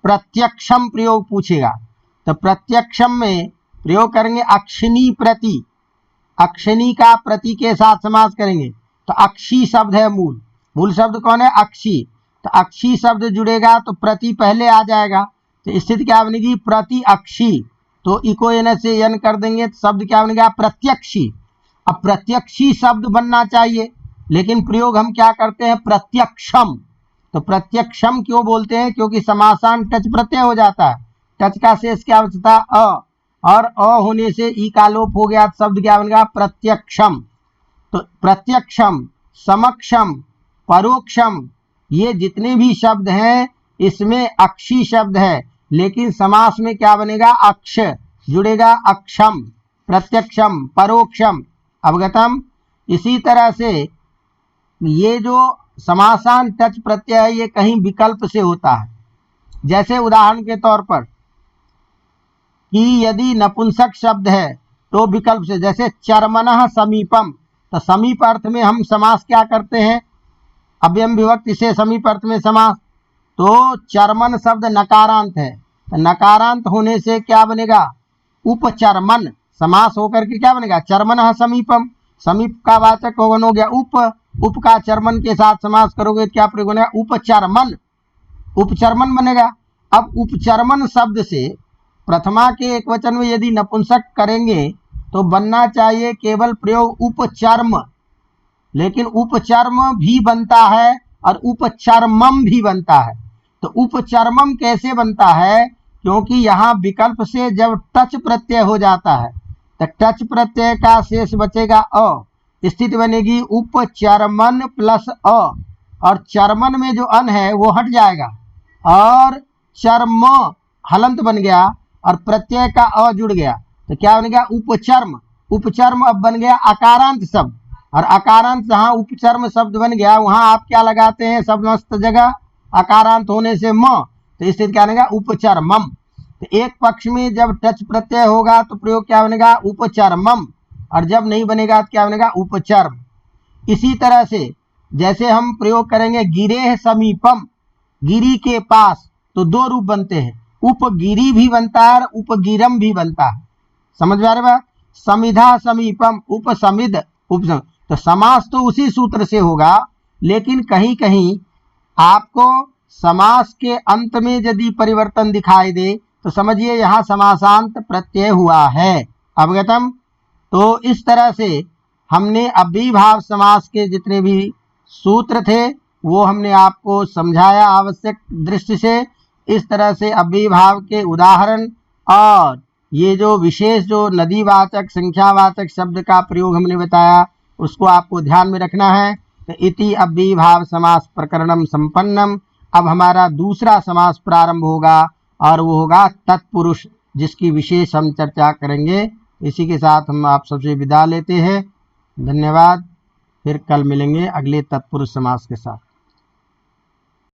प्रत्यक्षम प्रयोग पूछेगा, तो प्रत्यक्षम में प्रयोग करेंगे अक्षिणी प्रति, अक्षिणी का प्रति के साथ समास करेंगे। तो अक्षी शब्द है मूल शब्द कौन है, अक्षी। तो अक्षी शब्द जुड़ेगा तो प्रति पहले आ जाएगा, तो स्थिति क्या बनेगी, प्रति अक्षी। तो इको एन से यन कर देंगे तो शब्द क्या बनेगा, प्रत्यक्षी। अब प्रत्यक्षी शब्द बनना चाहिए, लेकिन प्रयोग हम क्या करते हैं, प्रत्यक्षम। तो प्रत्यक्षम क्यों बोलते हैं, क्योंकि समासान टच प्रत्यय हो जाता है, टच का शेष क्या बचता है अ, और अ होने से ई का लोप हो गया, शब्द क्या बनेगा, प्रत्यक्षम। तो प्रत्यक्षम, समक्षम, परोक्षम, ये जितने भी शब्द हैं इसमें अक्षी शब्द है, लेकिन समास में क्या बनेगा, अक्ष जुड़ेगा, अक्षम, प्रत्यक्षम, परोक्षम। अवगतम। इसी तरह से ये जो समासान टच प्रत्यय है ये कहीं विकल्प से होता है। जैसे उदाहरण के तौर पर कि यदि नपुंसक शब्द है तो विकल्प से, जैसे चर्मनः समीपम, तो समीप अर्थ में हम समास क्या करते हैं, अव्ययम विभक्ति से समीप अर्थ में समास। तो चर्मन शब्द नकारांत है, तो नकारांत होने से क्या बनेगा, उपचर्मन, समास होकर के क्या बनेगा, चर्मनः समीपम, समीप का वाचक कौन हो गया, उप का चर्मन के साथ समास करोगे क्या प्रयोग बनेगा, उपचर्मन, उपचर्मन बनेगा। अब उपचर्मन शब्द से प्रथमा के एक वचन में यदि नपुंसक करेंगे तो बनना चाहिए केवल प्रयोग उपचर्म, लेकिन उपचर्म भी बनता है और उपचर्मम भी बनता है। तो उपचर्मम कैसे बनता है, क्योंकि यहाँ विकल्प से जब टच प्रत्यय हो जाता है तो टच प्रत्यय का शेष बचेगा अ, स्थिति बनेगी उपचर्मन प्लस अ, और चर्मन में जो अन है वो हट जाएगा और चर्म हलंत बन गया और प्रत्यय का अ जुड़ गया, तो क्या बन गया, उपचर्म। उपचर्म अब बन गया अकारांत शब्द, और अकारांत जहाँ उपचर्म शब्द बन गया वहां आप क्या लगाते हैं, शब्दमस्त जगह अकारांत होने से म, तो स्थिति क्या बनेगा, उपचर्मम। तो एक पक्ष में जब टच प्रत्यय होगा तो प्रयोग क्या बनेगा, उपचर्मम, और जब नहीं बनेगा तो क्या बनेगा, उपचर्म। इसी तरह से जैसे हम प्रयोग करेंगे गिरेह समीपम, गिरी के पास, तो दो रूप बनते हैं, उपगिरी भी बनता है और उपगिरम भी बनता है। समझ में आ रहा है? समिधा समीपम, उपसमिध, उपसम। तो समास तो उसी सूत्र से होगा, लेकिन कहीं कहीं आपको समास के अंत में यदि परिवर्तन दिखाई दे तो समझिए यहाँ समासांत प्रत्यय हुआ है। अवगतम। तो इस तरह से हमने अव्ययीभाव समास के जितने भी सूत्र थे वो हमने आपको समझाया आवश्यक दृष्टि से। इस तरह से अव्ययीभाव के उदाहरण और ये जो विशेष जो नदीवाचक संख्यावाचक शब्द का प्रयोग हमने बताया उसको आपको ध्यान में रखना है। तो इति अव्ययीभाव समास प्रकरणम संपन्नम। अब हमारा दूसरा समास प्रारंभ होगा और वो होगा तत्पुरुष, जिसकी विशेष हम चर्चा करेंगे। इसी के साथ हम आप सबसे विदा लेते हैं। धन्यवाद। फिर कल मिलेंगे अगले तत्पुरुष समास के साथ।